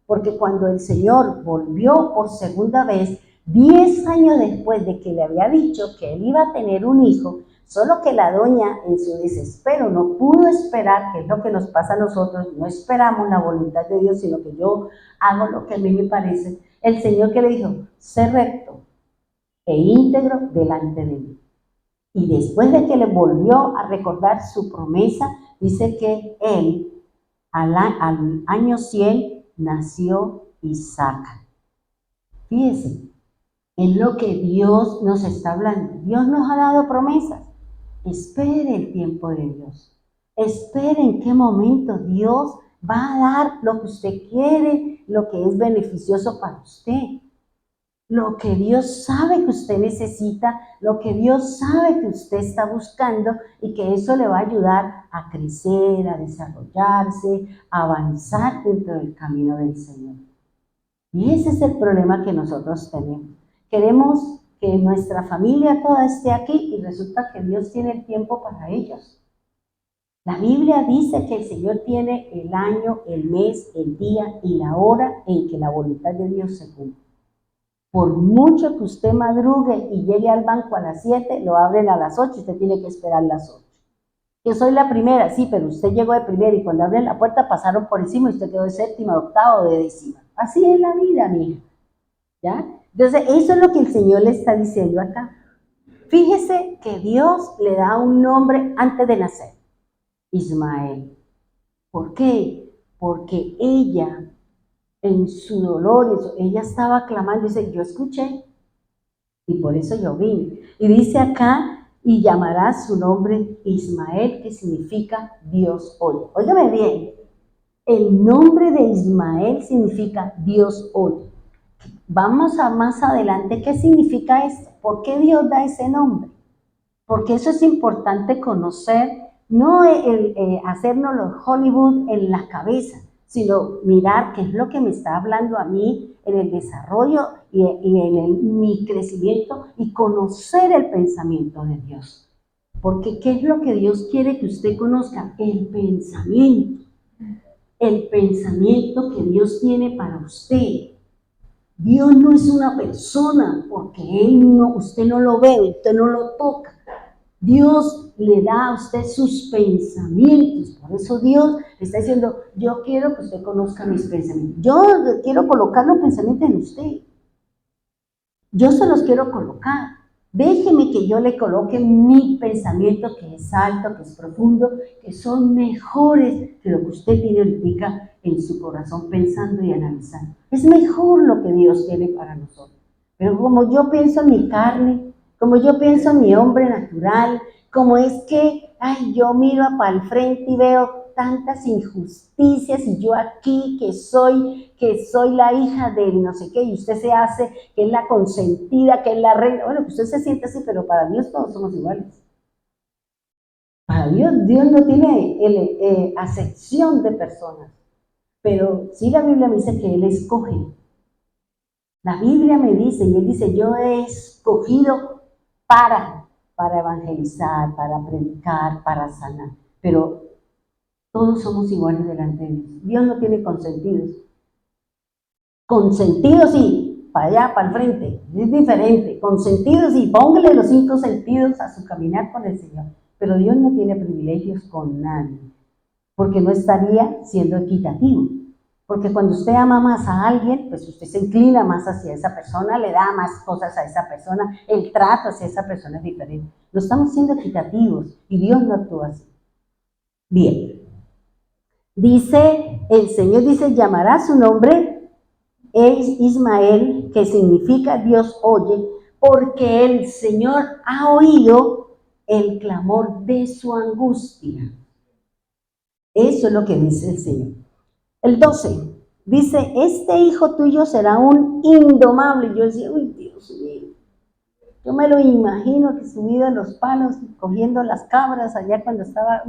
Porque cuando el Señor volvió por segunda vez, 10 años después de que le había dicho que él iba a tener un hijo, solo que la doña en su desespero no pudo esperar, que es lo que nos pasa a nosotros, no esperamos la voluntad de Dios, sino que yo hago lo que a mí me parece. El Señor que le dijo, sé recto e íntegro delante de mí. Y después de que le volvió a recordar su promesa, dice que él, al año 100, nació Isaac. Fíjese, es lo que Dios nos está hablando. Dios nos ha dado promesas. Espere el tiempo de Dios. Espere en qué momento Dios va a dar lo que usted quiere, lo que es beneficioso para usted. Lo que Dios sabe que usted necesita, lo que Dios sabe que usted está buscando y que eso le va a ayudar a crecer, a desarrollarse, a avanzar dentro del camino del Señor. Y ese es el problema que nosotros tenemos. Queremos que nuestra familia toda esté aquí y resulta que Dios tiene el tiempo para ellos. La Biblia dice que el Señor tiene el año, el mes, el día y la hora en que la voluntad de Dios se cumple. Por mucho que usted madrugue y llegue al banco a las 7, lo abren a las 8, usted tiene que esperar las 8. Yo soy la primera, sí, pero usted llegó de primera y cuando abren la puerta pasaron por encima y usted quedó de séptima, de octava o de décima. Así es la vida, mija. ¿Ya? Entonces, eso es lo que el Señor le está diciendo acá. Fíjese que Dios le da un nombre antes de nacer, Ismael. ¿Por qué? Porque ella, en su dolor, ella estaba clamando, dice, yo escuché, y por eso yo vine. Y dice acá, y llamará su nombre Ismael, que significa Dios oye. Óigame bien, el nombre de Ismael significa Dios oye. Vamos a más adelante, ¿qué significa esto? ¿Por qué Dios da ese nombre? Porque eso es importante conocer, no hacernos los Hollywood en la cabeza, sino mirar qué es lo que me está hablando a mí en el desarrollo y en mi crecimiento y conocer el pensamiento de Dios. Porque ¿qué es lo que Dios quiere que usted conozca? El pensamiento que Dios tiene para usted. Dios no es una persona porque usted no lo ve, usted no lo toca. Dios le da a usted sus pensamientos. Por eso Dios le está diciendo, yo quiero que usted conozca mis pensamientos. Yo quiero colocar los pensamientos en usted. Yo se los quiero colocar. Déjeme que yo le coloque mi pensamiento que es alto, que es profundo, que son mejores que lo que usted tiene ahorita en su corazón pensando y analizando. Es mejor lo que Dios tiene para nosotros. Pero como yo pienso en mi carne, como yo pienso en mi hombre natural, como es que, yo miro para el frente y veo tantas injusticias y yo aquí que soy la hija de no sé qué y usted se hace que es la consentida, que es la reina. Bueno, que usted se siente así, pero para Dios todos somos iguales. Para Dios no tiene acepción de personas, pero sí la Biblia me dice que Él escoge. La Biblia me dice, y Él dice, yo he escogido para evangelizar, para predicar, para sanar, pero todos somos iguales delante de Dios. Dios no tiene consentidos. Consentidos sí, para allá, para el frente, es diferente. Consentidos sí, póngale los 5 sentidos a su caminar con el Señor. Pero Dios no tiene privilegios con nadie, porque no estaría siendo equitativo. Porque cuando usted ama más a alguien, pues usted se inclina más hacia esa persona, le da más cosas a esa persona, el trato hacia esa persona es diferente. No estamos siendo equitativos y Dios no actúa así. Bien. Dice, el Señor dice, llamará su nombre es Ismael, que significa Dios oye, porque el Señor ha oído el clamor de su angustia. Eso es lo que dice el Señor. El 12 dice, este hijo tuyo será un indomable. Yo decía, uy, Dios mío. Yo me lo imagino que subido en los palos, cogiendo las cabras allá cuando estaba,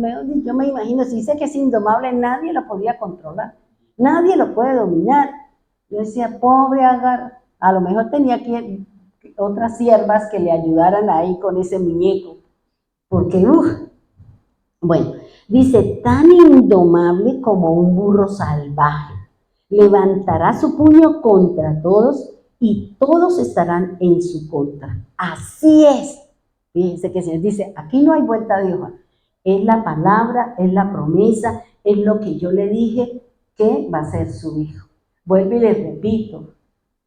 yo me imagino, si dice que es indomable, nadie lo podía controlar, nadie lo puede dominar. Yo decía, pobre Agar, a lo mejor tenía que otras siervas que le ayudaran ahí con ese muñeco, porque, bueno, dice, tan indomable como un burro salvaje, levantará su puño contra todos y todos estarán en su contra. Así es. Fíjense que se dice, aquí no hay vuelta de hoja. Es la palabra, es la promesa, es lo que yo le dije que va a ser su hijo. Vuelvo y les repito,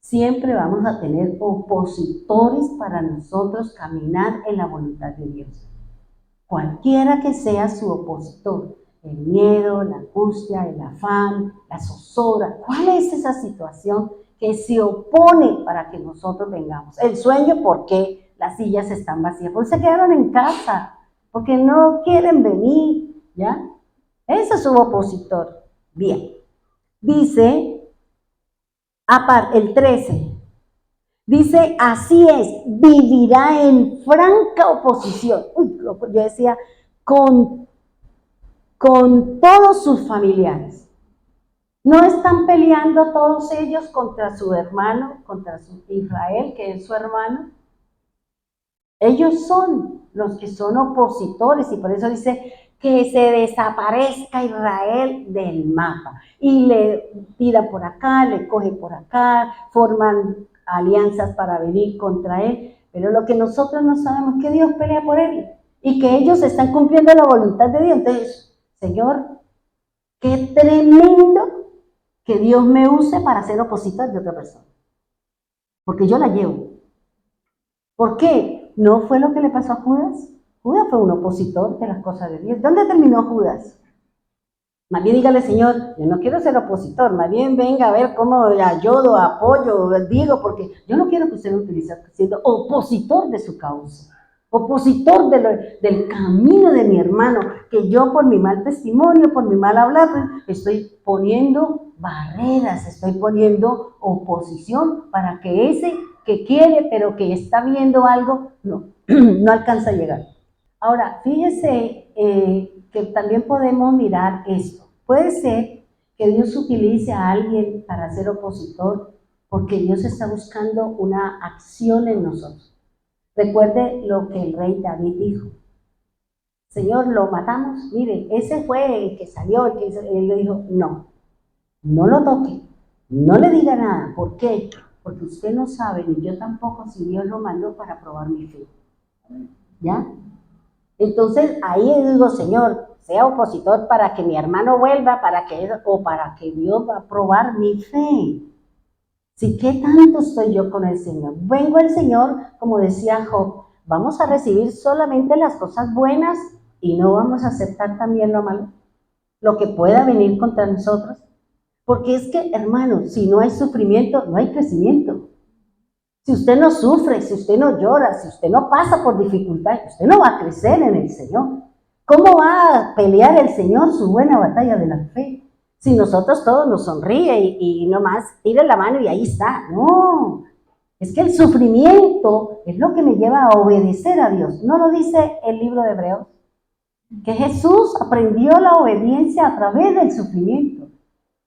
Siempre vamos a tener opositores para nosotros caminar en la voluntad de Dios. Cualquiera que sea su opositor, el miedo, la angustia, el afán, la zozobra, ¿cuál es esa situación que se opone para que nosotros vengamos? El sueño, ¿por qué las sillas están vacías? Porque se quedaron en casa, porque no quieren venir, ¿ya? Ese es su opositor. Bien, dice el 13, dice, así es, vivirá en franca oposición. Uy, yo decía, con todos sus familiares. No están peleando todos ellos contra su hermano, contra su Israel, que es su hermano. Ellos son los que son opositores y por eso dice que se desaparezca Israel del mapa. Y le tira por acá, le coge por acá, forman alianzas para venir contra él. Pero lo que nosotros no sabemos es que Dios pelea por él y que ellos están cumpliendo la voluntad de Dios. Entonces, Señor, qué tremendo que Dios me use para ser opositor de otra persona. Porque yo la llevo. ¿Por qué? ¿No fue lo que le pasó a Judas? Judas fue un opositor de las cosas de Dios. ¿Dónde terminó Judas? Más bien dígale, Señor, yo no quiero ser opositor, más bien venga a ver cómo le ayudo, apoyo, digo, porque yo no quiero que usted me utilice siendo opositor de su causa, opositor del camino de mi hermano, que yo por mi mal testimonio, por mi mal hablar, estoy poniendo barreras, estoy poniendo oposición para que ese que quiere, pero que está viendo algo, no alcanza a llegar. Ahora, fíjese que también podemos mirar esto. Puede ser que Dios utilice a alguien para ser opositor porque Dios está buscando una acción en nosotros. Recuerde lo que el rey David dijo. Señor, ¿lo matamos? Mire, ese fue el que salió, él le dijo, no lo toque, no le diga nada. ¿Por qué? Porque usted no sabe, ni yo tampoco, si Dios lo mandó para probar mi fe. ¿Ya? Entonces, ahí digo, Señor, sea opositor para que mi hermano vuelva, para que Dios va a probar mi fe. ¿Sí? ¿Qué tanto estoy yo con el Señor? Vengo al Señor, como decía Job, vamos a recibir solamente las cosas buenas y no vamos a aceptar también lo malo, lo que pueda venir contra nosotros. Porque es que, hermano, si no hay sufrimiento, no hay crecimiento. Si usted no sufre, si usted no llora, si usted no pasa por dificultades, usted no va a crecer en el Señor. ¿Cómo va a pelear el Señor su buena batalla de la fe? Si nosotros todos nos sonríe y nomás tira la mano y ahí está. No, es que el sufrimiento es lo que me lleva a obedecer a Dios. ¿No lo dice el libro de Hebreos? Que Jesús aprendió la obediencia a través del sufrimiento.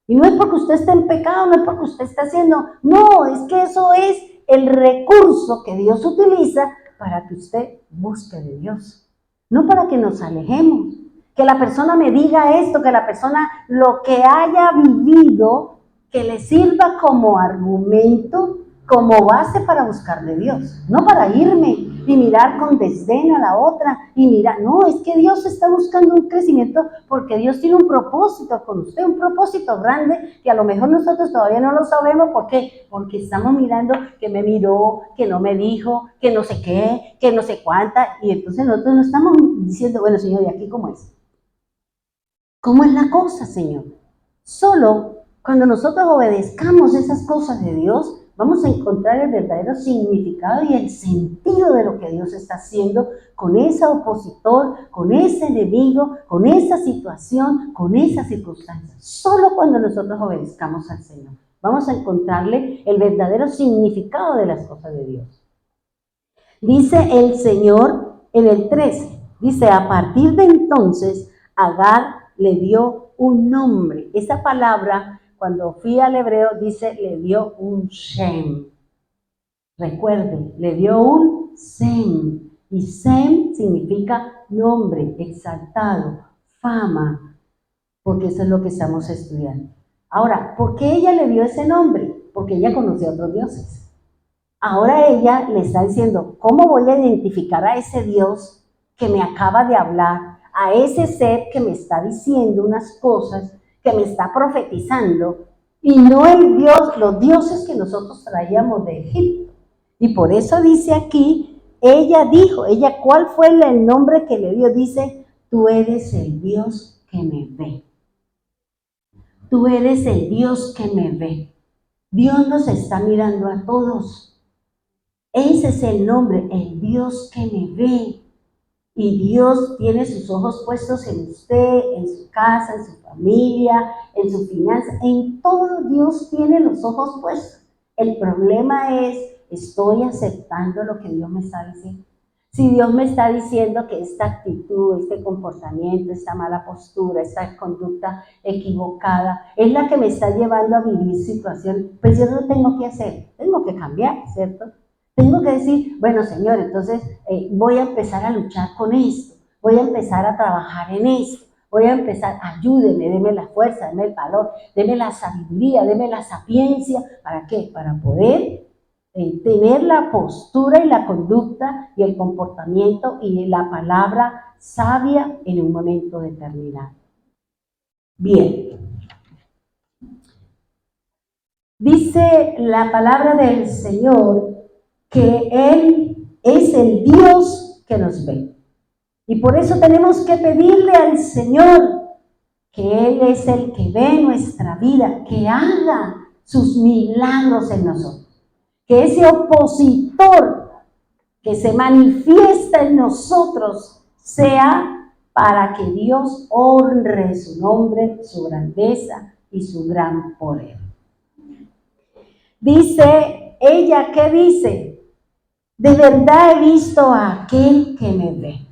Y no es porque usted esté en pecado, no es porque usted esté haciendo, no, es que eso es el recurso que Dios utiliza para que usted busque de Dios, no para que nos alejemos, que la persona me diga esto, que la persona lo que haya vivido, que le sirva como argumento, como base para buscar de Dios, no para irme y mirar con desdén a la otra y mirar, no, es que Dios está buscando un crecimiento porque Dios tiene un propósito con usted, un propósito grande que a lo mejor nosotros todavía no lo sabemos. ¿Por qué? Porque estamos mirando que me miró, que no me dijo, que no sé qué, que no sé cuánta, y entonces nosotros no estamos diciendo, bueno, Señor, ¿y aquí cómo es? ¿Cómo es la cosa, Señor? Solo cuando nosotros obedezcamos esas cosas de Dios, vamos a encontrar el verdadero significado y el sentido de lo que Dios está haciendo con ese opositor, con ese enemigo, con esa situación, con esa circunstancia. Solo cuando nosotros obedezcamos al Señor, vamos a encontrarle el verdadero significado de las cosas de Dios. Dice el Señor en el 13, dice, a partir de entonces, Agar le dio un nombre. Esa palabra, cuando fui al hebreo, dice, le dio un Shem. Recuerden, le dio un Sem. Y Sem significa nombre, exaltado, fama, porque eso es lo que estamos estudiando. Ahora, ¿por qué ella le dio ese nombre? Porque ella conocía a otros dioses. Ahora ella le está diciendo, ¿cómo voy a identificar a ese Dios que me acaba de hablar? A ese ser que me está diciendo unas cosas, que me está profetizando, y no el Dios, los dioses que nosotros traíamos de Egipto. Y por eso dice aquí, ella, ¿cuál fue el nombre que le dio? Dice, tú eres el Dios que me ve. Tú eres el Dios que me ve. Dios nos está mirando a todos. Ese es el nombre, el Dios que me ve. Y Dios tiene sus ojos puestos en usted, en su casa, en su familia, en su finanza, en todo Dios tiene los ojos puestos. El problema es, ¿estoy aceptando lo que Dios me está diciendo? Si Dios me está diciendo que esta actitud, este comportamiento, esta mala postura, esta conducta equivocada, es la que me está llevando a vivir situaciones, pues yo no tengo que hacer, tengo que cambiar, ¿cierto? Tengo que decir, bueno, Señor, entonces voy a empezar a luchar con esto, voy a empezar a trabajar en esto, voy a empezar, ayúdeme, deme la fuerza, deme el valor, deme la sabiduría, deme la sapiencia. ¿Para qué? Para poder tener la postura y la conducta y el comportamiento y la palabra sabia en un momento determinado. Bien. Dice la palabra del Señor que Él es el Dios que nos ve. Y por eso tenemos que pedirle al Señor que Él es el que ve nuestra vida, que haga sus milagros en nosotros. Que ese opositor que se manifiesta en nosotros sea para que Dios honre su nombre, su grandeza y su gran poder. Dice ella, ¿qué dice? De verdad he visto a aquel que me ve.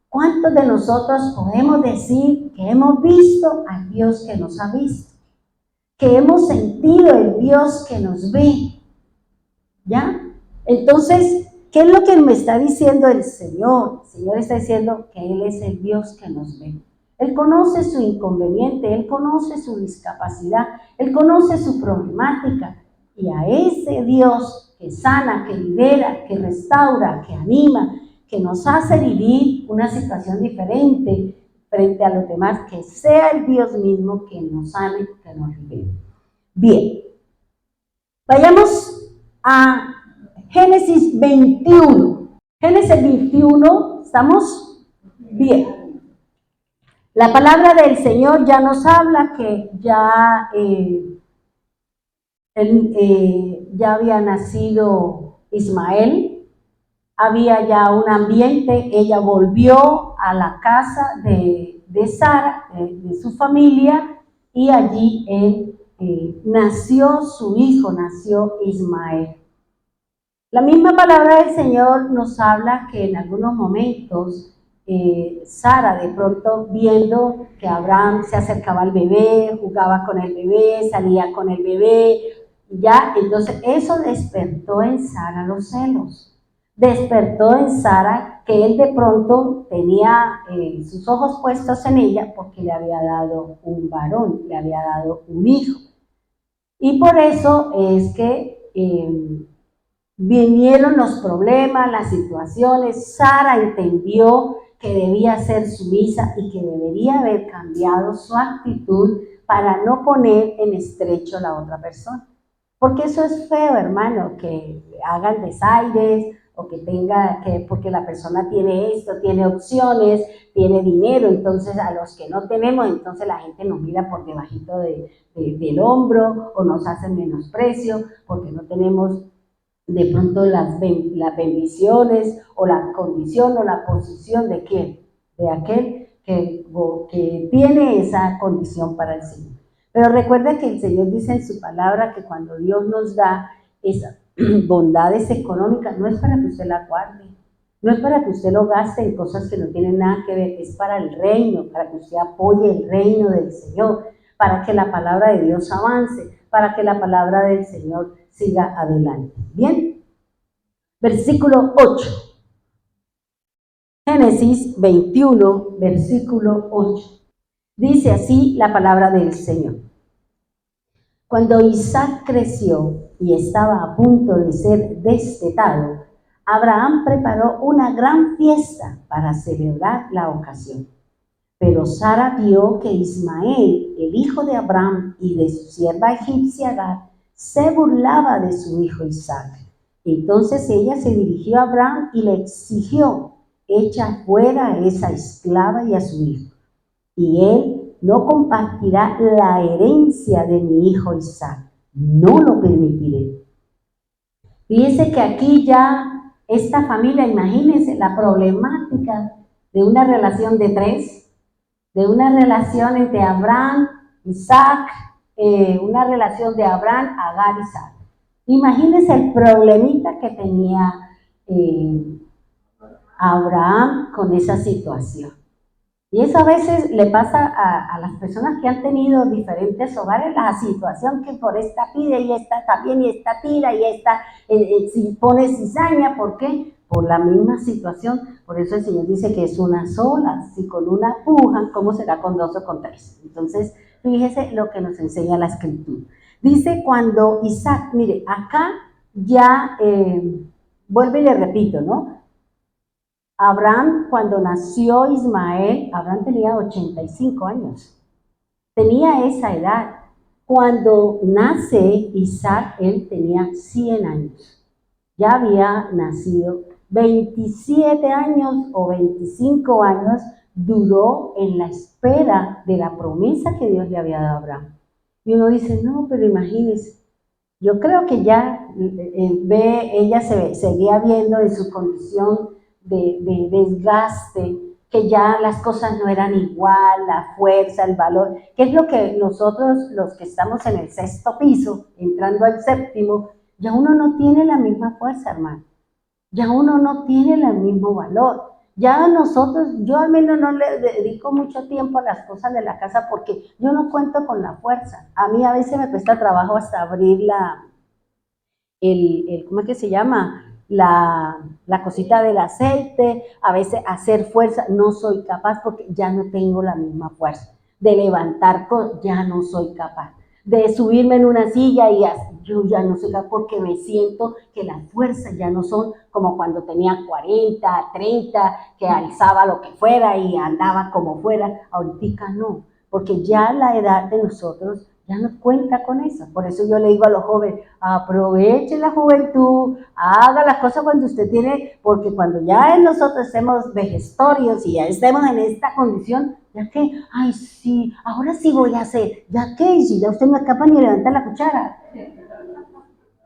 ¿Cuántos de nosotros podemos decir que hemos visto al Dios que nos ha visto? Que hemos sentido el Dios que nos ve. ¿Ya? Entonces, ¿qué es lo que me está diciendo el Señor? El Señor está diciendo que Él es el Dios que nos ve. Él conoce su inconveniente, Él conoce su discapacidad, Él conoce su problemática. Y a ese Dios que sana, que libera, que restaura, que anima, que nos hace vivir una situación diferente frente a los demás, que sea el Dios mismo que nos sane, que nos libere. Bien, vayamos a Génesis 21. Génesis 21, ¿estamos? Bien. La palabra del Señor ya nos habla que ya había nacido Ismael, había ya un ambiente, ella volvió a la casa de Sara, de su familia, y allí nació su hijo, nació Ismael. La misma palabra del Señor nos habla que en algunos momentos Sara, de pronto viendo que Abraham se acercaba al bebé, jugaba con el bebé, salía con el bebé, ya, entonces eso despertó en Sara los celos, despertó en Sara que él de pronto tenía sus ojos puestos en ella porque le había dado un varón, le había dado un hijo. Y por eso es que vinieron los problemas, las situaciones. Sara entendió que debía ser sumisa y que debería haber cambiado su actitud para no poner en estrecho a la otra persona. Porque eso es feo, hermano, que hagan desaires o que porque la persona tiene esto, tiene opciones, tiene dinero, entonces a los que no tenemos, entonces la gente nos mira por debajito del hombro o nos hace menosprecio porque no tenemos de pronto las bendiciones o la condición o la posición de quién, de aquel que tiene esa condición para el Señor. Pero recuerda que el Señor dice en su palabra que cuando Dios nos da esas bondades económicas, no es para que usted la guarde, no es para que usted lo gaste en cosas que no tienen nada que ver, es para el reino, para que usted apoye el reino del Señor, para que la palabra de Dios avance, para que la palabra del Señor siga adelante. Bien, versículo 8. Génesis 21, versículo 8. Dice así la palabra del Señor. Cuando Isaac creció y estaba a punto de ser destetado, Abraham preparó una gran fiesta para celebrar la ocasión. Pero Sara vio que Ismael, el hijo de Abraham y de su sierva egipcia Agar, se burlaba de su hijo Isaac. Entonces ella se dirigió a Abraham y le exigió: echa fuera a esa esclava y a su hijo, y él no compartirá la herencia de mi hijo Isaac. No lo permitiré. Fíjense que aquí ya esta familia, imagínense la problemática de una relación de tres, de una relación entre Abraham, Isaac, una relación de Abraham, Agar, Isaac. Imagínense el problemita que tenía Abraham con esa situación. Y eso a veces le pasa a las personas que han tenido diferentes hogares, la situación que por esta pide y esta también y esta tira y esta si pone cizaña. ¿Por qué? Por la misma situación. Por eso el Señor dice que es una sola. Si con una pujan, ¿cómo será con dos o con tres? Entonces, fíjese lo que nos enseña la Escritura. Dice cuando Isaac, mire, acá ya, vuelvo y le repito, ¿no? Abraham, cuando nació Ismael, Abraham tenía 85 años. Tenía esa edad. Cuando nace Isaac, él tenía 100 años. Ya había nacido. 27 años o 25 años duró en la espera de la promesa que Dios le había dado a Abraham. Y uno dice, no, pero imagínese. Yo creo que ya ella se seguía viendo en su condición de desgaste, que ya las cosas no eran igual, la fuerza, el valor, que es lo que nosotros, los que estamos en el sexto piso, entrando al séptimo, ya uno no tiene la misma fuerza, hermano, ya uno no tiene el mismo valor. Ya nosotros, yo al menos no le dedico mucho tiempo a las cosas de la casa porque yo no cuento con la fuerza. A mí a veces me cuesta trabajo hasta abrir ¿cómo es que se llama? La cosita del aceite, a veces hacer fuerza, no soy capaz porque ya no tengo la misma fuerza. De levantar cosas, ya no soy capaz. De subirme en una silla y yo ya no soy capaz porque me siento que las fuerzas ya no son como cuando tenía 40, 30, que alzaba lo que fuera y andaba como fuera. Ahorita no, porque ya la edad de nosotros ya no cuenta con eso. Por eso yo le digo a los jóvenes, aproveche la juventud, haga las cosas cuando usted tiene, porque cuando ya nosotros estemos vejestorios y ya estemos en esta condición, ya que, ay sí, ahora sí voy a hacer, ya que, si ya usted no es capaz ni de levantar la cuchara.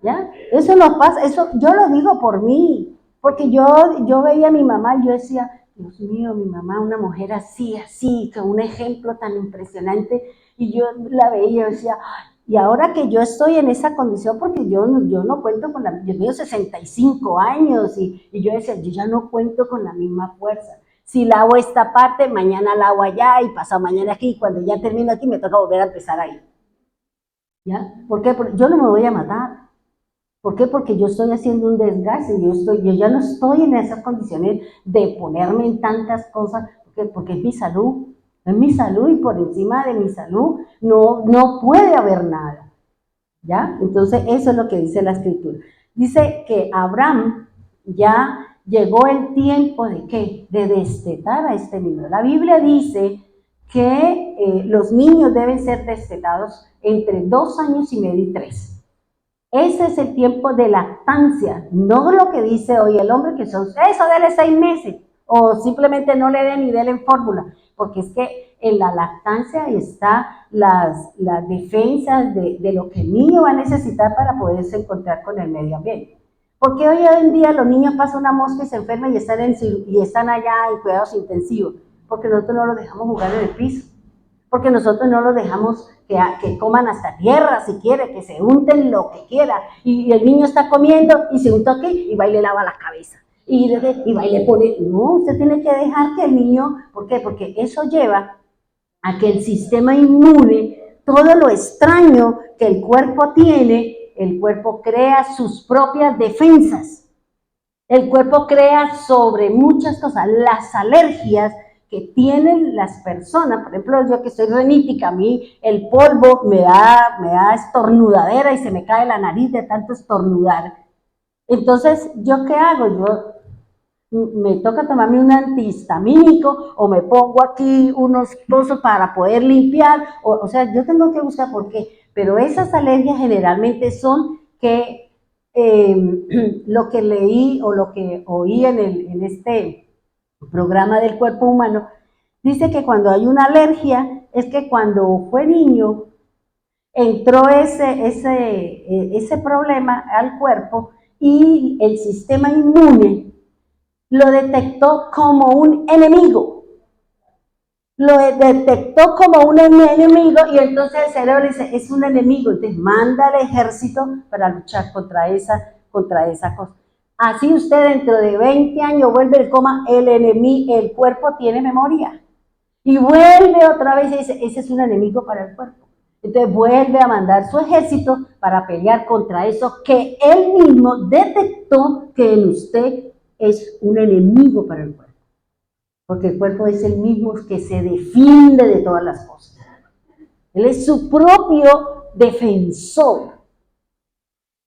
¿Ya? Eso nos pasa, eso yo lo digo por mí, porque yo veía a mi mamá y yo decía, Dios mío, mi mamá, una mujer así, con un ejemplo tan impresionante, y yo la veía y decía, y ahora que yo estoy en esa condición, porque yo no cuento con yo tengo 65 años, y yo decía, yo ya no cuento con la misma fuerza. Si lavo esta parte, mañana lavo allá, y pasado mañana aquí, y cuando ya termino aquí, me toca volver a empezar ahí. ¿Ya? ¿Por qué? Porque yo no me voy a matar. ¿Por qué? Porque yo estoy haciendo un desgaste, yo ya no estoy en esas condiciones de ponerme en tantas cosas, porque es mi salud, y por encima de mi salud no puede haber nada, ¿ya? Entonces eso es lo que dice la Escritura. Dice que Abraham ya llegó el tiempo de ¿qué? De destetar a este niño. La Biblia dice que los niños deben ser destetados entre 2 años y medio y 3. Ese es el tiempo de lactancia, no lo que dice hoy el hombre, que son, eso dele 6 meses, o simplemente no le den ni denle en fórmula, porque es que en la lactancia están las defensas de lo que el niño va a necesitar para poderse encontrar con el medio ambiente. Porque hoy en día los niños pasan una mosca y se enferman y están allá en cuidados intensivos, porque nosotros no los dejamos jugar en el piso, porque nosotros no los dejamos que coman hasta tierra si quiere, que se unten lo que quiera, y el niño está comiendo y se unta aquí y va y le lava la cabeza, y va y le pone, no, usted tiene que dejar que el niño, ¿por qué? Porque eso lleva a que el sistema inmune, todo lo extraño que el cuerpo tiene, el cuerpo crea sus propias defensas, el cuerpo crea sobre muchas cosas, las alergias que tienen las personas. Por ejemplo, yo que soy renítica, a mí el polvo me da estornudadera y se me cae la nariz de tanto estornudar. Entonces, ¿yo qué hago? me toca tomarme un antihistamínico o me pongo aquí unos cosas para poder limpiar, o sea, yo tengo que buscar por qué, pero esas alergias generalmente son que lo que leí o lo que oí en este programa del cuerpo humano, dice que cuando hay una alergia es que cuando fue niño entró ese problema al cuerpo y el sistema inmune lo detectó como un enemigo. Lo detectó como un enemigo y entonces el cerebro dice, es un enemigo, entonces manda al ejército para luchar contra esa cosa. Así usted dentro de 20 años vuelve el coma, el cuerpo tiene memoria. Y vuelve otra vez y dice, ese es un enemigo para el cuerpo. Entonces vuelve a mandar su ejército para pelear contra eso que él mismo detectó que en usted es un enemigo para el cuerpo. Porque el cuerpo es el mismo que se defiende de todas las cosas. Él es su propio defensor.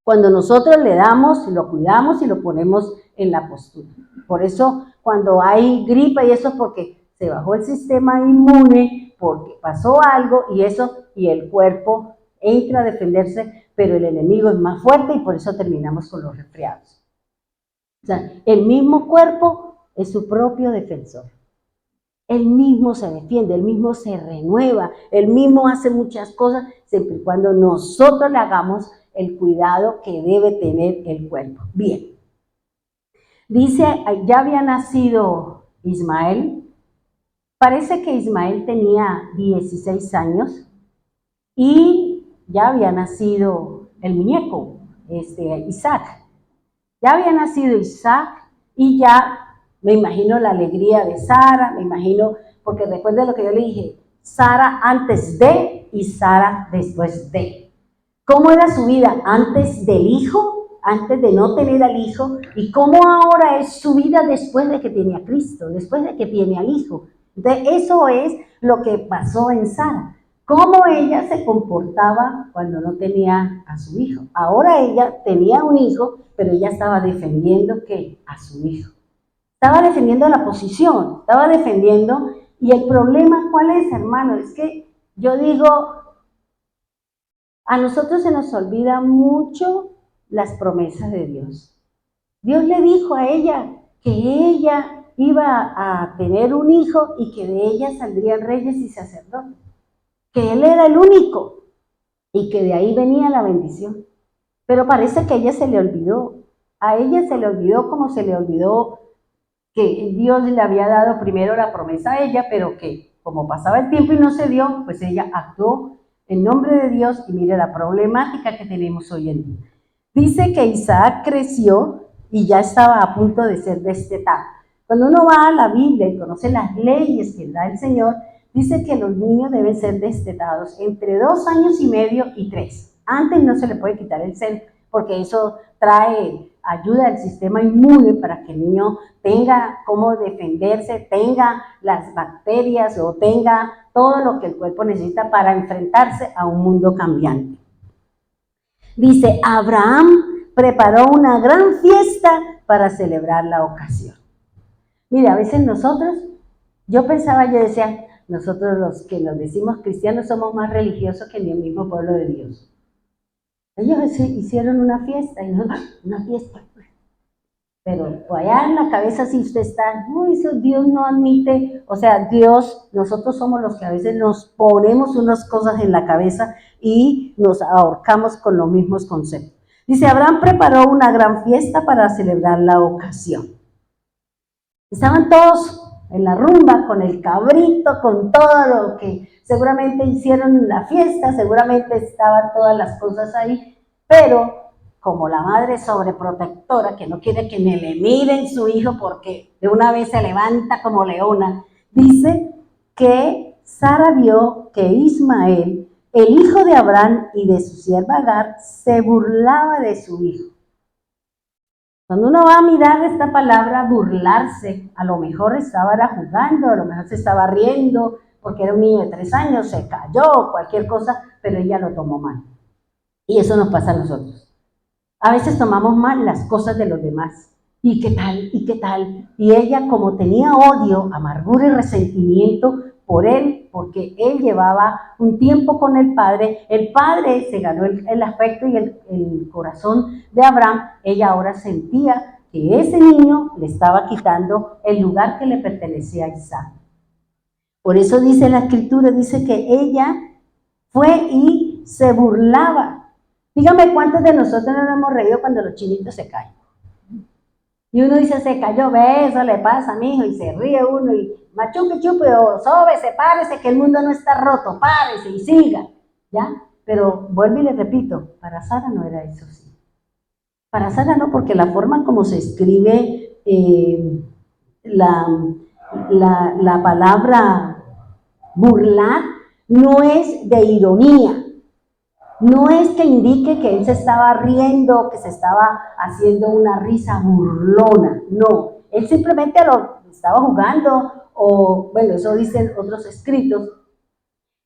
Cuando nosotros le damos, lo cuidamos y lo ponemos en la postura. Por eso cuando hay gripa y eso es porque se bajó el sistema inmune, porque pasó algo y eso, y el cuerpo entra a defenderse, pero el enemigo es más fuerte y por eso terminamos con los resfriados. O sea, el mismo cuerpo es su propio defensor. Él mismo se defiende, él mismo se renueva, él mismo hace muchas cosas, siempre y cuando nosotros le hagamos el cuidado que debe tener el cuerpo. Bien. Dice, ya había nacido Ismael. Parece que Ismael tenía 16 años y ya había nacido el muñeco, Isaac. Ya había nacido Isaac y ya me imagino la alegría de Sara, me imagino, porque recuerde lo que yo le dije, Sara antes de y Sara después de. ¿Cómo era su vida antes del hijo, antes de no tener al hijo? ¿Y cómo ahora es su vida después de que tiene a Cristo, después de que tiene al hijo? Entonces, eso es lo que pasó en Sara. Cómo ella se comportaba cuando no tenía a su hijo. Ahora ella tenía un hijo, pero ella estaba defendiendo ¿qué? A su hijo. Estaba defendiendo la posición, estaba defendiendo. Y el problema, ¿cuál es, hermano? Es que yo digo, a nosotros se nos olvida mucho las promesas de Dios. Dios le dijo a ella que ella iba a tener un hijo y que de ella saldrían reyes y sacerdotes. Que él era el único y que de ahí venía la bendición. Pero parece que a ella se le olvidó. A ella se le olvidó como se le olvidó que Dios le había dado primero la promesa a ella, pero que como pasaba el tiempo y no se dio, pues ella actuó en nombre de Dios y mire la problemática que tenemos hoy en día. Dice que Isaac creció y ya estaba a punto de ser destetado. Cuando uno va a la Biblia y conoce las leyes que da el Señor, dice que los niños deben ser destetados entre 2 años y medio y 3. Antes no se le puede quitar el seno, porque eso trae ayuda al sistema inmune para que el niño tenga cómo defenderse, tenga las bacterias o tenga todo lo que el cuerpo necesita para enfrentarse a un mundo cambiante. Dice, Abraham preparó una gran fiesta para celebrar la ocasión. Mira, a veces nosotros, yo decía, nosotros los que nos decimos cristianos somos más religiosos que el mismo pueblo de Dios. Ellos hicieron una fiesta y una fiesta. Pero allá en la cabeza si usted está, uy, eso Dios no admite, o sea, Dios, nosotros somos los que a veces nos ponemos unas cosas en la cabeza y nos ahorcamos con los mismos conceptos. Dice, Abraham preparó una gran fiesta para celebrar la ocasión. Estaban todos en la rumba, con el cabrito, con todo lo que seguramente hicieron en la fiesta, seguramente estaban todas las cosas ahí, pero como la madre sobreprotectora, que no quiere que ni le miren su hijo porque de una vez se levanta como leona, dice que Sara vio que Ismael, el hijo de Abraham y de su sierva Agar, se burlaba de su hijo. Cuando uno va a mirar esta palabra burlarse, a lo mejor estaba jugando, a lo mejor se estaba riendo, porque era un niño de 3 años, se cayó, cualquier cosa, pero ella lo tomó mal. Y eso nos pasa a nosotros. A veces tomamos mal las cosas de los demás. ¿Y qué tal? ¿Y qué tal? Y ella, como tenía odio, amargura y resentimiento por él, porque él llevaba un tiempo con el padre se ganó el afecto y el corazón de Abraham, ella ahora sentía que ese niño le estaba quitando el lugar que le pertenecía a Isaac. Por eso dice la escritura, dice que ella fue y se burlaba. Dígame cuántos de nosotros nos hemos reído cuando los chinitos se caen. Y uno dice, se cayó, ve, eso le pasa, mijo, y se ríe uno, y machuque, chupe, o sóbese, párese, que el mundo no está roto, párese y siga, ¿ya? Pero vuelvo y le repito, para Sara no era eso, sí. Para Sara no, porque la forma como se escribe la palabra burlar no es de ironía, no es que indique que él se estaba riendo, que se estaba haciendo una risa burlona, no, él simplemente lo estaba jugando, o bueno, eso dicen otros escritos,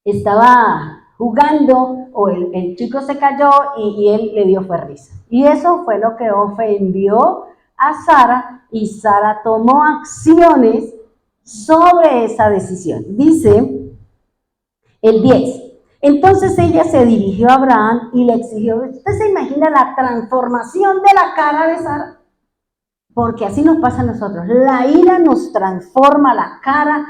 estaba jugando, o el chico se cayó y él le dio fue risa. Y eso fue lo que ofendió a Sara, y Sara tomó acciones sobre esa decisión. Dice el 10. Entonces ella se dirigió a Abraham y le exigió. ¿Usted se imagina la transformación de la cara de Sara? Porque así nos pasa a nosotros. La ira nos transforma la cara,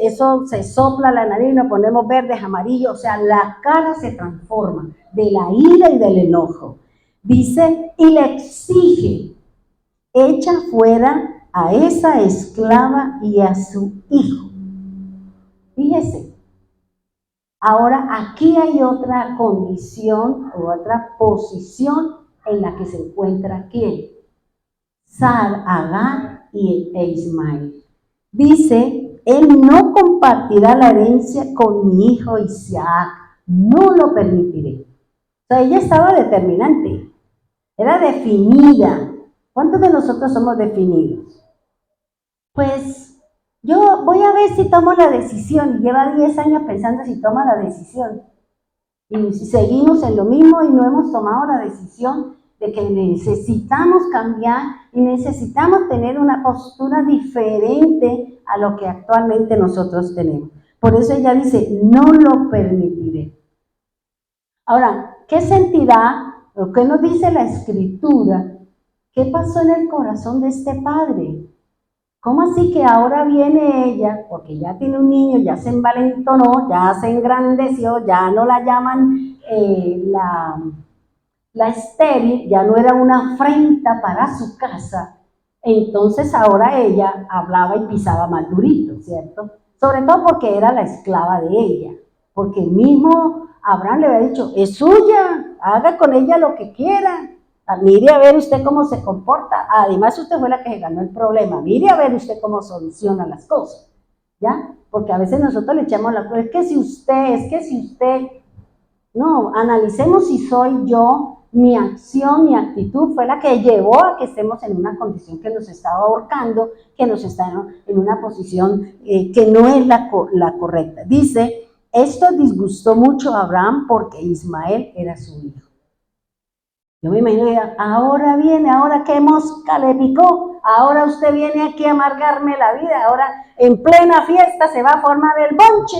eso se sopla la nariz, nos ponemos verdes, amarillos, o sea, la cara se transforma de la ira y del enojo. Dice, y le exige, echa fuera a esa esclava y a su hijo. Fíjese. Ahora, aquí hay otra condición o otra posición en la que se encuentra ¿quién? Agar e Ismael. Dice, él no compartirá la herencia con mi hijo Isaac, no lo permitiré. O sea, ella estaba determinante, era definida. ¿Cuántos de nosotros somos definidos? Pues yo voy a ver si tomo la decisión. Lleva 10 años pensando si toma la decisión. Y si seguimos en lo mismo y no hemos tomado la decisión de que necesitamos cambiar y necesitamos tener una postura diferente a lo que actualmente nosotros tenemos. Por eso ella dice, no lo permitiré. Ahora, ¿qué sentirá o qué nos dice la Escritura? ¿Qué pasó en el corazón de este padre? ¿Cómo así que ahora viene ella, porque ya tiene un niño, ya se envalentonó, ya se engrandeció, ya no la llaman la estéril, ya no era una afrenta para su casa? Entonces ahora ella hablaba y pisaba más durito, ¿cierto? Sobre todo porque era la esclava de ella, porque el mismo Abraham le había dicho, es suya, haga con ella lo que quiera. Mire a ver usted cómo se comporta. Además, usted fue la que se ganó el problema. Mire a ver usted cómo soluciona las cosas, ¿ya? Porque a veces nosotros le echamos la culpa, es que si usted. No, analicemos si soy yo, mi acción, mi actitud fue la que llevó a que estemos en una condición que nos estaba ahorcando, que nos está en una posición que no es la correcta. Dice, esto disgustó mucho a Abraham porque Ismael era su hijo. Yo me imagino, ahora viene, ahora qué mosca le picó, ahora usted viene aquí a amargarme la vida, ahora en plena fiesta se va a formar el bonche.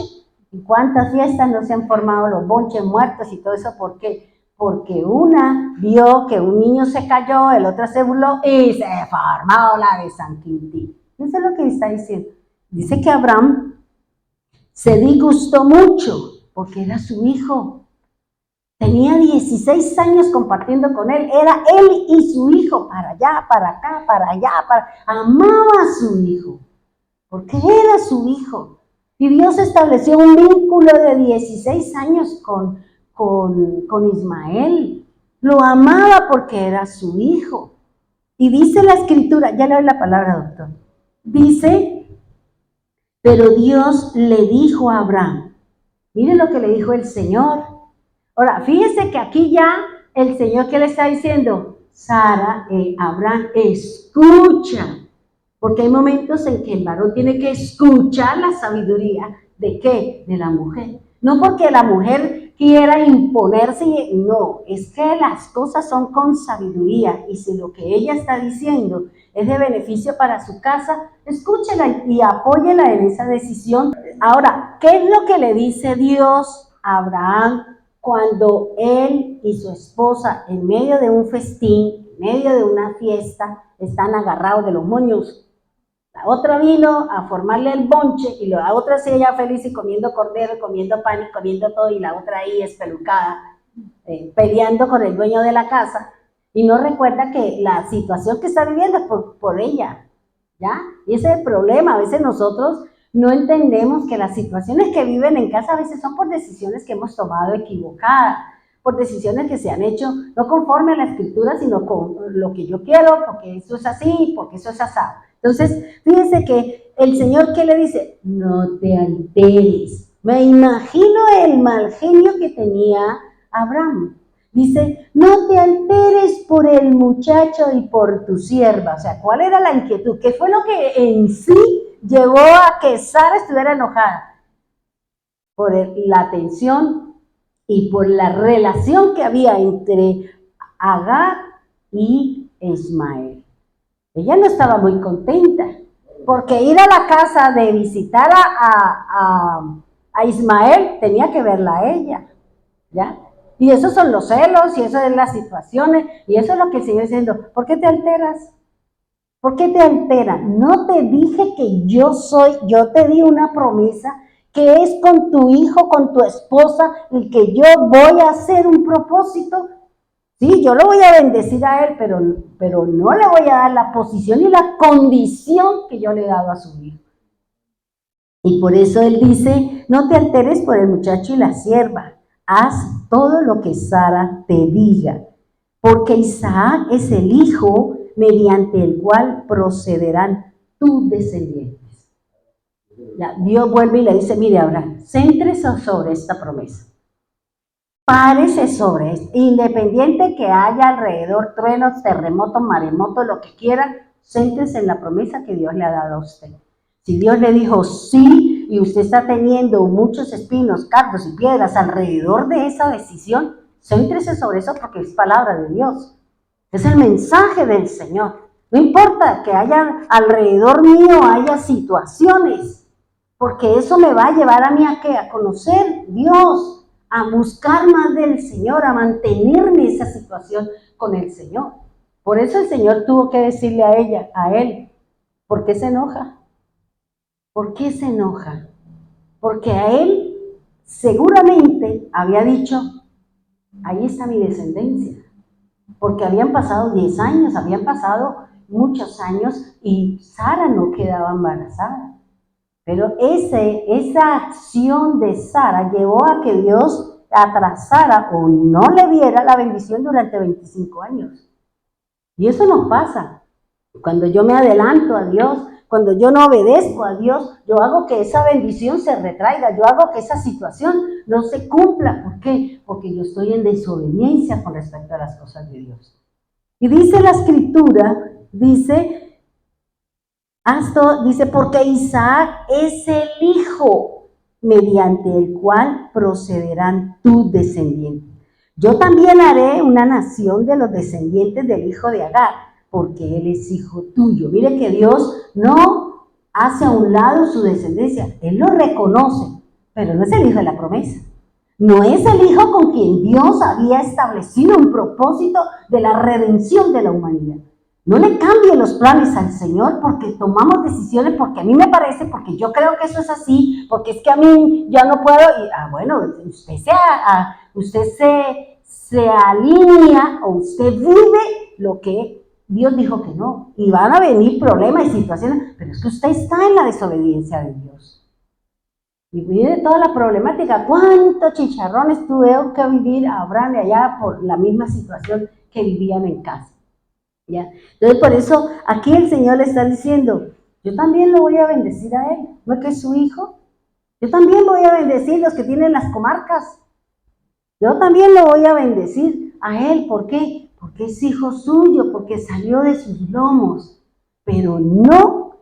¿Y cuántas fiestas no se han formado los bonches muertos y todo eso? ¿Por qué? Porque una vio que un niño se cayó, el otro se burló y se formó la de San Quintín. Eso es lo que está diciendo. Dice que Abraham se disgustó mucho porque era su hijo. Tenía 16 años compartiendo con él, era él y su hijo, para allá, para acá, para allá, amaba a su hijo, porque era su hijo. Y Dios estableció un vínculo de 16 años con Ismael. Lo amaba porque era su hijo. Y dice la Escritura, ya leo la palabra, doctor. Dice, pero Dios le dijo a Abraham, mire lo que le dijo el Señor. Ahora, fíjese que aquí ya el Señor, ¿qué le está diciendo? Sara, Abraham, escucha. Porque hay momentos en que el varón tiene que escuchar la sabiduría, ¿de qué? De la mujer. No porque la mujer quiera imponerse. No, es que las cosas son con sabiduría, y si lo que ella está diciendo es de beneficio para su casa, escúchela y apóyela en esa decisión. Ahora, ¿qué es lo que le dice Dios a Abraham cuando él y su esposa, en medio de un festín, en medio de una fiesta, están agarrados de los moños? La otra vino a formarle el bonche y la otra sí ella feliz y comiendo cordero, y comiendo pan y comiendo todo, y la otra ahí espelucada, peleando con el dueño de la casa, y no recuerda que la situación que está viviendo es por ella, ¿ya? Y ese es el problema. A veces nosotros no entendemos que las situaciones que viven en casa a veces son por decisiones que hemos tomado equivocadas, por decisiones que se han hecho no conforme a la escritura, sino con lo que yo quiero, porque eso es así, porque eso es asado. Entonces, fíjense que el Señor, ¿qué le dice? No te alteres. Me imagino el mal genio que tenía Abraham. Dice, no te alteres por el muchacho y por tu sierva. O sea, ¿cuál era la inquietud? ¿Qué fue lo que en sí llevó a que Sara estuviera enojada? Por la tensión y por la relación que había entre Agar y Ismael. Ella no estaba muy contenta, porque ir a la casa de visitar a Ismael tenía que verla a ella, ¿ya? Y esos son los celos, y eso es las situaciones, y eso es lo que el Señor está diciendo. ¿Por qué te alteras? ¿Por qué te alteras? No te dije que yo te di una promesa que es con tu hijo, con tu esposa, el que yo voy a hacer un propósito. Sí, yo lo voy a bendecir a él, pero no le voy a dar la posición y la condición que yo le he dado a su hijo. Y por eso él dice, no te alteres por el muchacho y la sierva, haz todo lo que Sara te diga, porque Isaac es el hijo mediante el cual procederán tus descendientes. Ya, Dios vuelve y le dice, mire Abraham, céntrese sobre esta promesa. Párese sobre esto, independiente que haya alrededor truenos, terremotos, maremotos, lo que quieran, céntrese en la promesa que Dios le ha dado a usted. Si Dios le dijo sí y usted está teniendo muchos espinos, cardos y piedras alrededor de esa decisión, céntrese sobre eso porque es palabra de Dios. Es el mensaje del Señor. No importa que haya alrededor mío, haya situaciones, porque eso me va a llevar a mí a ¿qué? A conocer Dios, a buscar más del Señor, a mantenerme en esa situación con el Señor. Por eso el Señor tuvo que decirle a él, ¿por qué se enoja? ¿Por qué se enoja? Porque a él seguramente había dicho, ahí está mi descendencia. Porque habían pasado 10 años, habían pasado muchos años y Sara no quedaba embarazada. Pero esa acción de Sara llevó a que Dios atrasara o no le diera la bendición durante 25 años. Y eso nos pasa. Cuando yo me adelanto a Dios, cuando yo no obedezco a Dios, yo hago que esa bendición se retraiga, yo hago que esa situación no se cumpla. ¿Por qué? Porque yo estoy en desobediencia con respecto a las cosas de Dios. Y dice la Escritura, dice, porque Isaac es el hijo mediante el cual procederán tus descendientes. Yo también haré una nación de los descendientes del hijo de Agar, porque él es hijo tuyo. Mire que Dios no hace a un lado su descendencia, él lo reconoce, pero no es el hijo de la promesa. No es el hijo con quien Dios había establecido un propósito de la redención de la humanidad. No le cambie los planes al Señor porque tomamos decisiones, porque a mí me parece, porque yo creo que eso es así, porque es que a mí ya no puedo. Y, bueno, usted se alinea o usted vive lo que Dios dijo que no. Y van a venir problemas y situaciones, pero es que usted está en la desobediencia de Dios. Y vive toda la problemática. ¿Cuántos chicharrones tuvo que vivir Abraham de allá por la misma situación que vivían en casa? ¿Ya? Entonces por eso aquí el Señor le está diciendo, yo también lo voy a bendecir a él, ¿no es que es su hijo? Yo también voy a bendecir los que tienen las comarcas, yo también lo voy a bendecir a él. ¿Por qué? Porque es hijo suyo, porque salió de sus lomos, pero no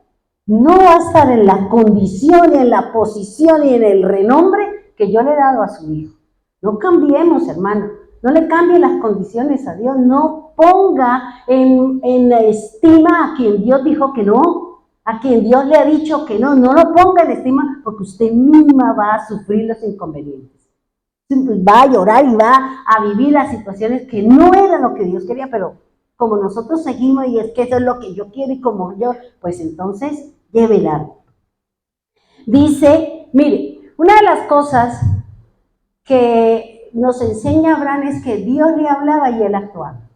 va a estar en la condición, y en la posición y en el renombre que yo le he dado a su hijo. No cambiemos, hermano. No le cambie las condiciones a Dios. No ponga en estima a quien Dios dijo que no, a quien Dios le ha dicho que no. No lo ponga en estima porque usted misma va a sufrir los inconvenientes. Va a llorar y va a vivir las situaciones que no eran lo que Dios quería, pero como nosotros seguimos y es que eso es lo que yo quiero y como yo, pues entonces llévela. Dice, mire, una de las cosas que nos enseña Abraham es que Dios le hablaba y él actuaba.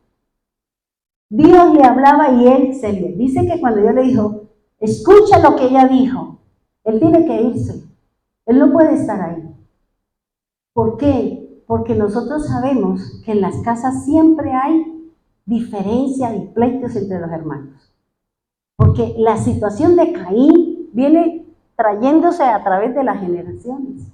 Dios le hablaba y él se le dice que cuando Dios le dijo, escucha lo que ella dijo, él tiene que irse, él no puede estar ahí. ¿Por qué? Porque nosotros sabemos que en las casas siempre hay diferencias y pleitos entre los hermanos. Porque la situación de Caín viene trayéndose a través de las generaciones.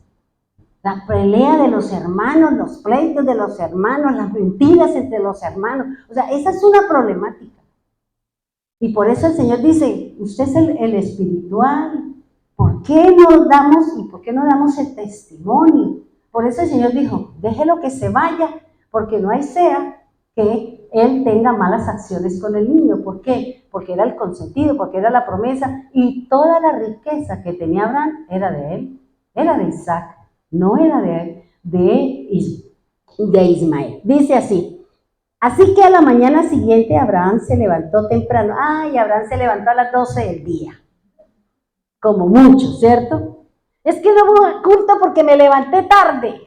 La pelea de los hermanos, los pleitos de los hermanos, las mentiras entre los hermanos. O sea, esa es una problemática. Y por eso el Señor dice, usted es el espiritual. ¿Por qué no damos el testimonio? Por eso el Señor dijo, déjelo que se vaya, porque no hay sea que él tenga malas acciones con el niño. ¿Por qué? Porque era el consentido, porque era la promesa, y toda la riqueza que tenía Abraham era de él, era de Isaac. No era de Ismael. Dice así, así que a la mañana siguiente Abraham se levantó temprano. Ay, Abraham se levantó a las 12 del día. Como mucho, ¿cierto? Es que no hubo culto porque me levanté tarde.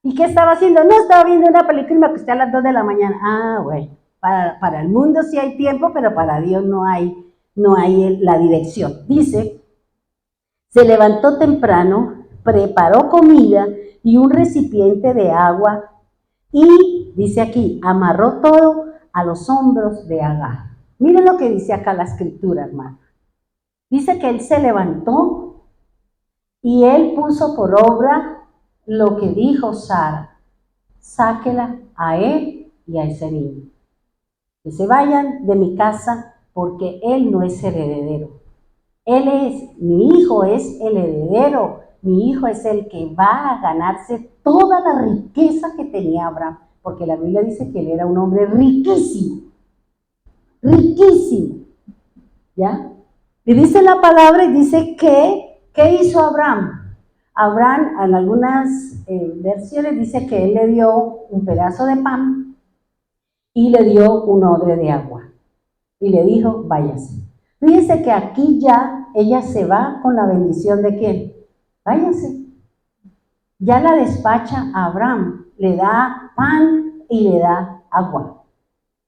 ¿Y qué estaba haciendo? No, estaba viendo una película y me acosté a las 2 de la mañana. Ah, bueno, para el mundo sí hay tiempo, pero para Dios no hay la dirección. Dice, se levantó temprano, preparó comida y un recipiente de agua y, dice aquí, amarró todo a los hombros de Agar. Miren lo que dice acá la escritura, hermano. Dice que él se levantó y él puso por obra lo que dijo Sara. Sáquela a él y a ese niño. Que se vayan de mi casa porque él no es heredero. Mi hijo es el heredero, mi hijo es el que va a ganarse toda la riqueza que tenía Abraham, porque la Biblia dice que él era un hombre riquísimo, riquísimo, ¿ya? Y dice la palabra y dice que, ¿qué hizo Abraham? Abraham, en algunas versiones dice que él le dio un pedazo de pan y le dio un odre de agua y le dijo, váyase. Fíjense que aquí ya ella se va con la bendición de ¿quién? Váyase. Ya la despacha a Abraham, le da pan y le da agua.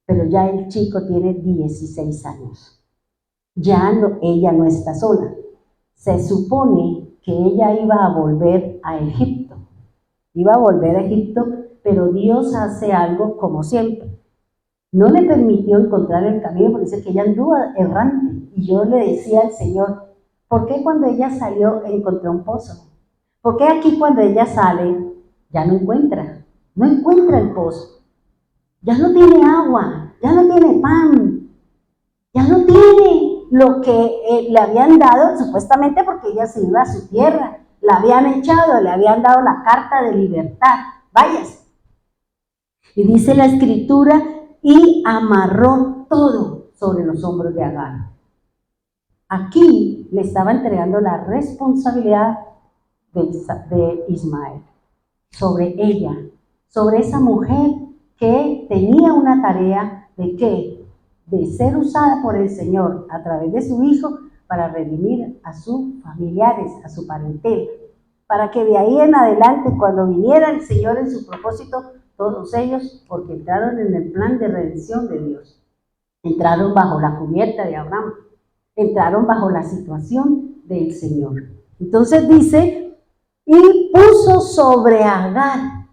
Pero ya el chico tiene 16 años. Ya no, ella no está sola. Se supone que ella iba a volver a Egipto. Iba a volver a Egipto, pero Dios hace algo como siempre. No le permitió encontrar el camino, porque dice que ella anduvo errante. Y yo le decía al Señor, ¿por qué cuando ella salió encontró un pozo? ¿Por qué aquí cuando ella sale ya no encuentra el pozo? Ya no tiene agua, ya no tiene pan, ya no tiene lo que le habían dado, supuestamente porque ella se iba a su tierra. La habían echado, le habían dado la carta de libertad. Váyase. Y dice la escritura, y amarró todo sobre los hombros de Agar. Aquí le estaba entregando la responsabilidad de Ismael sobre ella, sobre esa mujer que tenía una tarea de ¿qué? De ser usada por el Señor a través de su hijo para redimir a sus familiares, a su parentela, para que de ahí en adelante, cuando viniera el Señor en su propósito, todos ellos, porque entraron en el plan de redención de Dios, entraron bajo la cubierta de Abraham, entraron bajo la situación del Señor. Entonces dice, y puso sobre Agar.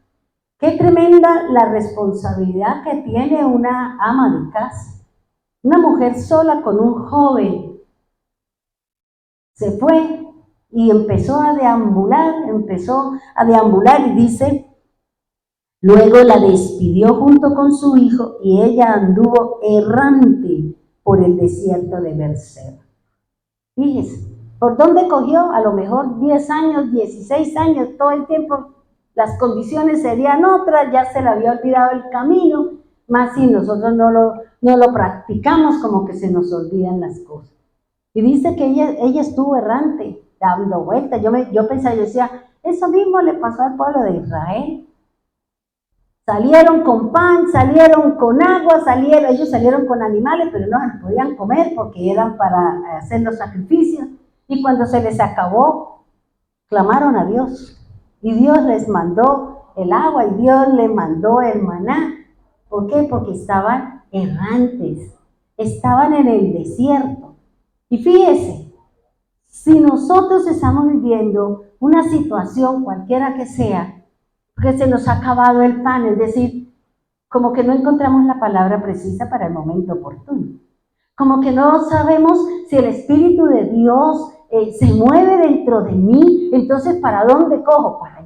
Qué tremenda la responsabilidad que tiene una ama de casa, una mujer sola con un joven. Se fue y empezó a deambular y dice, luego la despidió junto con su hijo y ella anduvo errante por el desierto de Berseba. Fíjese, ¿por dónde cogió? A lo mejor 10 años, 16 años, todo el tiempo las condiciones serían otras, ya se le había olvidado el camino, más si nosotros no lo practicamos, como que se nos olvidan las cosas. Y dice que ella estuvo errante, dando vueltas. Yo pensaba, yo decía, eso mismo le pasó al pueblo de Israel. Salieron con pan, salieron con agua, ellos salieron con animales, pero no se podían comer porque eran para hacer los sacrificios. Y cuando se les acabó, clamaron a Dios. Y Dios les mandó el agua y Dios les mandó el maná. ¿Por qué? Porque estaban errantes, estaban en el desierto. Y fíjese, si nosotros estamos viviendo una situación cualquiera que sea, que se nos ha acabado el pan, es decir, como que no encontramos la palabra precisa para el momento oportuno, como que no sabemos si el Espíritu de Dios se mueve dentro de mí, entonces ¿para dónde cojo? ¿Para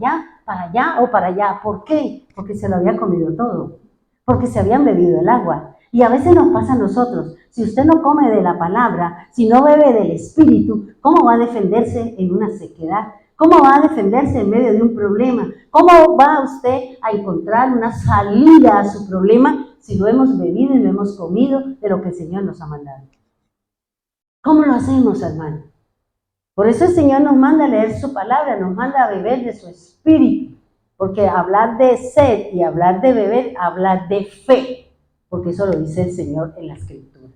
allá o para allá? ¿Por qué? Porque se lo había comido todo, porque se habían bebido el agua. Y a veces nos pasa a nosotros, si usted no come de la palabra, si no bebe del Espíritu, ¿cómo va a defenderse en una sequedad? ¿Cómo va a defenderse en medio de un problema? ¿Cómo va usted a encontrar una salida a su problema si lo hemos bebido y lo hemos comido de lo que el Señor nos ha mandado? ¿Cómo lo hacemos, hermano? Por eso el Señor nos manda a leer su palabra, nos manda a beber de su Espíritu, porque hablar de sed y hablar de beber, hablar de fe, porque eso lo dice el Señor en la Escritura.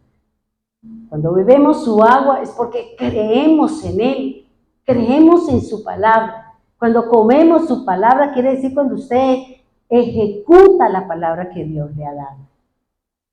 Cuando bebemos su agua es porque creemos en Él, creemos en su palabra. Cuando comemos su palabra, quiere decir cuando usted ejecuta la palabra que Dios le ha dado.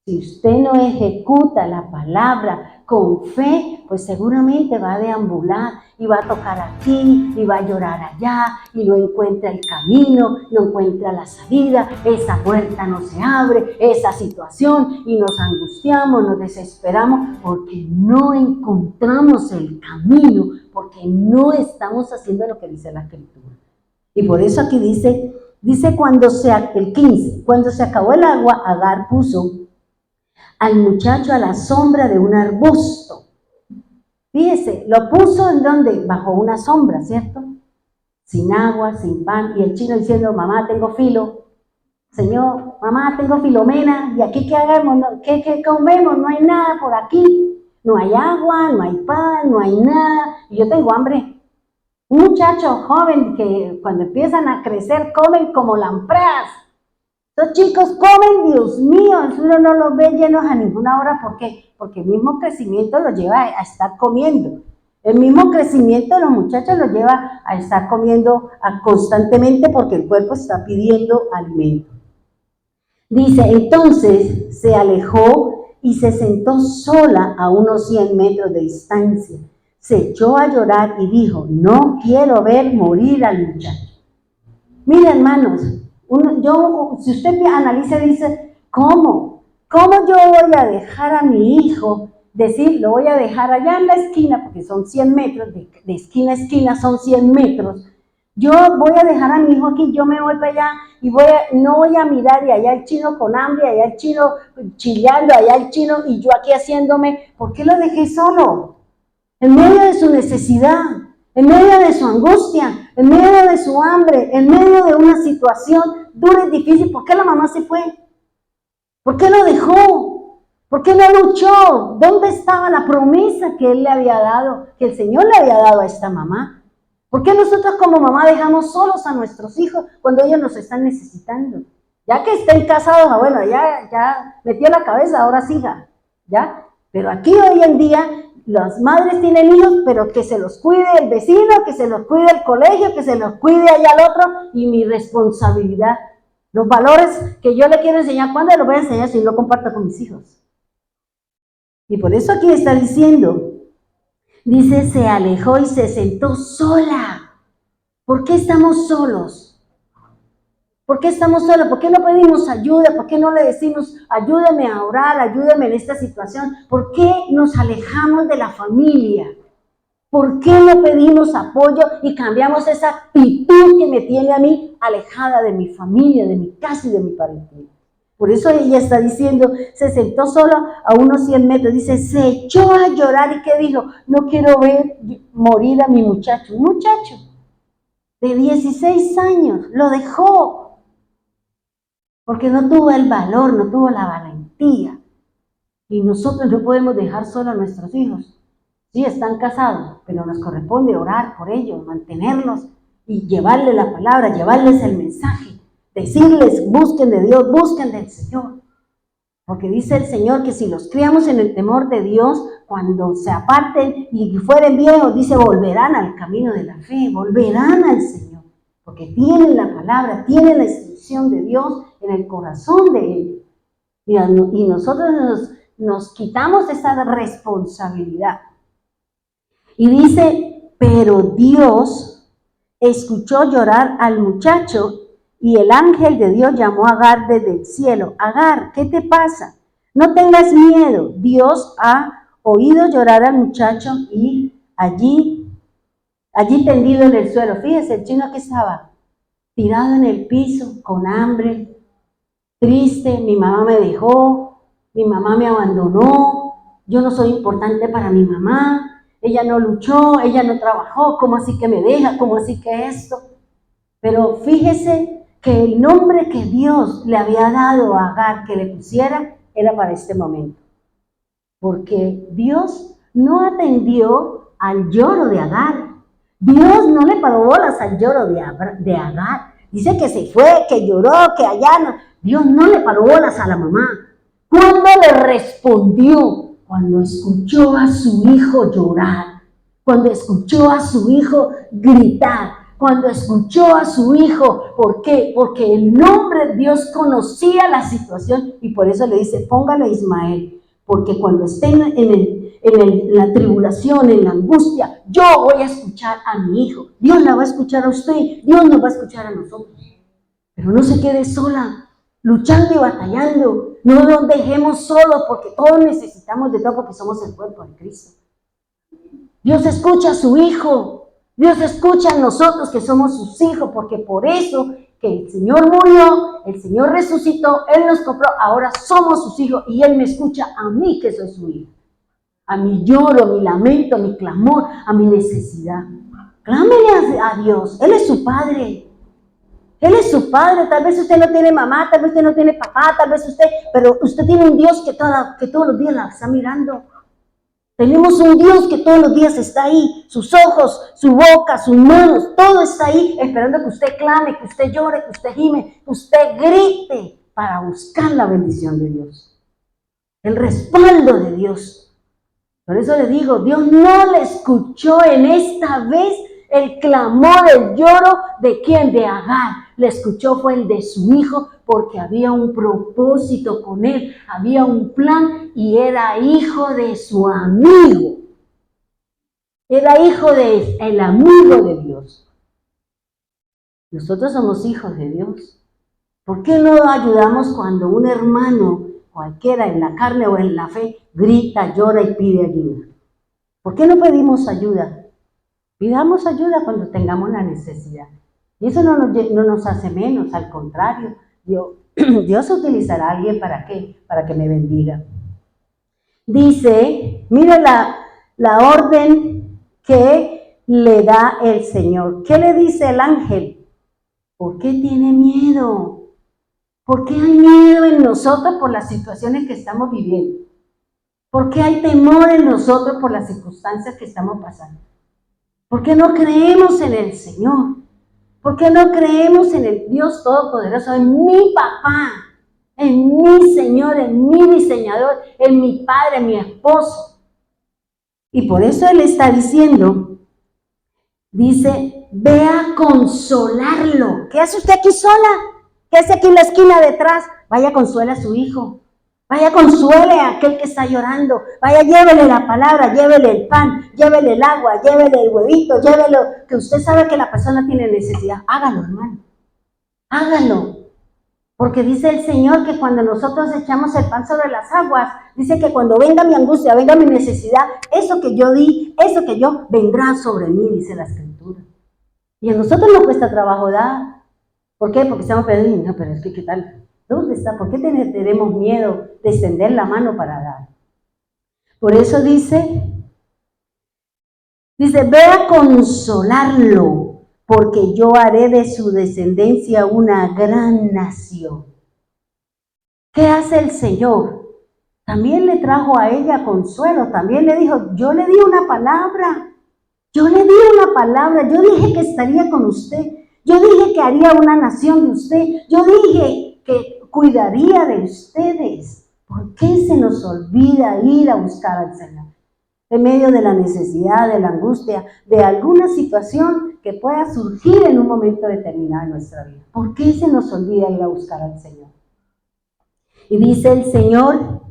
Si usted no ejecuta la palabra con fe, pues seguramente va a deambular y va a tocar aquí y va a llorar allá y no encuentra el camino, no encuentra la salida, esa puerta no se abre, esa situación, y nos angustiamos, nos desesperamos porque no encontramos el camino, porque no estamos haciendo lo que dice la Escritura. Y por eso aquí dice el 15, cuando se acabó el agua, Agar puso al muchacho a la sombra de un arbusto. Fíjese, lo puso en donde, bajo una sombra, ¿cierto? Sin agua, sin pan, y el chino diciendo, mamá, tengo filo. Señor, mamá, tengo filomena, y aquí ¿qué hagamos? ¿Qué comemos? No hay nada por aquí. No hay agua, no hay pan, no hay nada, y yo tengo hambre. Un muchacho joven que cuando empiezan a crecer comen como lampreas. Los chicos comen, Dios mío, uno no los ve llenos a ninguna hora. ¿Por qué? Porque el mismo crecimiento los lleva a estar comiendo. El mismo crecimiento de los muchachos los lleva a estar comiendo constantemente porque el cuerpo está pidiendo alimento. Dice, entonces se alejó y se sentó sola a unos 100 metros de distancia. Se echó a llorar y dijo, no quiero ver morir al muchacho. Mira, hermanos, si usted analiza, dice, ¿cómo yo voy a dejar a mi hijo? Decir, lo voy a dejar allá en la esquina, porque son 100 metros, de esquina a esquina son 100 metros. Yo voy a dejar a mi hijo aquí, yo me voy para allá y no voy a mirar, y allá el chino con hambre, allá el chino chillando, allá el chino, y yo aquí haciéndome. ¿Por qué lo dejé solo? En medio de su necesidad, en medio de su angustia, en medio de su hambre, en medio de una situación dura y difícil. ¿Por qué la mamá se fue? ¿Por qué lo dejó? ¿Por qué no luchó? ¿Dónde estaba la promesa que él le había dado, que el Señor le había dado a esta mamá? ¿Por qué nosotros como mamá dejamos solos a nuestros hijos cuando ellos nos están necesitando? Ya que estén casados, bueno, ya metió la cabeza, ahora siga, ¿ya? Pero aquí hoy en día las madres tienen hijos, pero que se los cuide el vecino, que se los cuide el colegio, que se los cuide allá al otro, y mi responsabilidad. Los valores que yo le quiero enseñar, ¿cuándo los voy a enseñar si no comparto con mis hijos? Y por eso aquí está diciendo, dice, se alejó y se sentó sola. ¿Por qué estamos solos? ¿Por qué estamos solos? ¿Por qué no pedimos ayuda? ¿Por qué no le decimos, ayúdame a orar, ayúdame en esta situación? ¿Por qué nos alejamos de la familia? ¿Por qué no pedimos apoyo y cambiamos esa actitud que me tiene a mí alejada de mi familia, de mi casa y de mi parentela? Por eso ella está diciendo, se sentó sola a unos 100 metros, dice, se echó a llorar. ¿Y qué dijo? No quiero ver morir a mi muchacho. Un muchacho. de 16 años, lo dejó, porque no tuvo el valor, no tuvo la valentía. Y nosotros no podemos dejar solo a nuestros hijos. Sí, están casados, pero nos corresponde orar por ellos, mantenerlos y llevarles la palabra, llevarles el mensaje, decirles, busquen de Dios, busquen del Señor. Porque dice el Señor que si los criamos en el temor de Dios, cuando se aparten y fueren viejos, dice, volverán al camino de la fe, volverán al Señor. Porque tienen la palabra, tienen la instrucción de Dios en el corazón de ellos. Y nosotros nos quitamos esa responsabilidad. Y dice, pero Dios escuchó llorar al muchacho y el ángel de Dios llamó a Agar desde el cielo. Agar, ¿qué te pasa? No tengas miedo. Dios ha oído llorar al muchacho y allí tendido en el suelo. Fíjese, el chino que estaba tirado en el piso, con hambre, triste. Mi mamá me dejó, mi mamá me abandonó, yo no soy importante para mi mamá, ella no luchó, ella no trabajó, ¿cómo así que me deja? ¿Cómo así que esto? Pero fíjese que el nombre que Dios le había dado a Agar que le pusiera era para este momento. Porque Dios no atendió al lloro de Agar. Dios no le paró bolas al lloro de Agar. Dice que se fue, que lloró, que allá no. Dios no le paró bolas a la mamá. ¿Cuándo le respondió? Cuando escuchó a su hijo llorar. Cuando escuchó a su hijo gritar. Cuando escuchó a su hijo, ¿por qué? Porque el nombre de Dios conocía la situación y por eso le dice, póngale a Ismael, porque cuando estén en la tribulación, en la angustia, yo voy a escuchar a mi hijo. Dios la va a escuchar a usted, Dios nos va a escuchar a nosotros. Pero no se quede sola, luchando y batallando. No nos dejemos solos porque todos necesitamos de todo porque somos el cuerpo de Cristo. Dios escucha a su hijo. Dios escucha a nosotros que somos sus hijos, porque por eso que el Señor murió, el Señor resucitó, Él nos compró, ahora somos sus hijos y Él me escucha a mí que soy su hijo. A mi lloro, a mi lamento, a mi clamor, a mi necesidad. Clámele a Dios, Él es su Padre. Él es su Padre, tal vez usted no tiene mamá, tal vez usted no tiene papá, tal vez pero usted tiene un Dios que todos los días la está mirando. Tenemos un Dios que todos los días está ahí, sus ojos, su boca, sus manos, todo está ahí, esperando que usted clame, que usted llore, que usted gime, que usted grite para buscar la bendición de Dios, el respaldo de Dios. Por eso le digo, Dios no le escuchó en esta vez el clamor, el lloro de ¿quién? De Agar. Le escuchó fue el de su hijo, porque había un propósito con él, había un plan y era hijo de su amigo. Era hijo del amigo de Dios. Nosotros somos hijos de Dios. ¿Por qué no ayudamos cuando un hermano, cualquiera en la carne o en la fe, grita, llora y pide ayuda? ¿Por qué no pedimos ayuda? Pidamos ayuda cuando tengamos la necesidad. Y eso no nos hace menos, al contrario. Dios utilizará a alguien ¿para qué? Para que me bendiga. Dice, mire la orden que le da el Señor. ¿Qué le dice el ángel? ¿Por qué tiene miedo? ¿Por qué hay miedo en nosotros por las situaciones que estamos viviendo? ¿Por qué hay temor en nosotros por las circunstancias que estamos pasando? ¿Por qué no creemos en el Señor? ¿Por qué no creemos en el Dios Todopoderoso, en mi papá, en mi Señor, en mi diseñador, en mi padre, en mi esposo? Y por eso Él está diciendo, dice, ve a consolarlo. ¿Qué hace usted aquí sola? ¿Qué hace aquí en la esquina detrás? Vaya, consuela a su hijo. Vaya, consuele a aquel que está llorando. Vaya, llévele la palabra, llévele el pan, llévele el agua, llévele el huevito, llévelo, que usted sabe que la persona tiene necesidad. Hágalo, hermano. Hágalo. Porque dice el Señor que cuando nosotros echamos el pan sobre las aguas, dice que cuando venga mi angustia, venga mi necesidad, eso que yo di, eso que yo, vendrá sobre mí, dice la Escritura. Y a nosotros nos cuesta trabajo dar. ¿Por qué? Porque estamos perdiendo. No, pero es que, ¿qué tal? ¿Dónde está? ¿Por qué tenemos miedo de extender la mano para dar? Por eso dice, ve a consolarlo, porque yo haré de su descendencia una gran nación. ¿Qué hace el Señor? También le trajo a ella consuelo, también le dijo, yo le di una palabra, yo dije que estaría con usted, yo dije que haría una nación de usted, yo dije que cuidaría de ustedes. ¿Por qué se nos olvida ir a buscar al Señor? En medio de la necesidad, de la angustia, de alguna situación que pueda surgir en un momento determinado en nuestra vida. ¿Por qué se nos olvida ir a buscar al Señor? Y dice el Señor,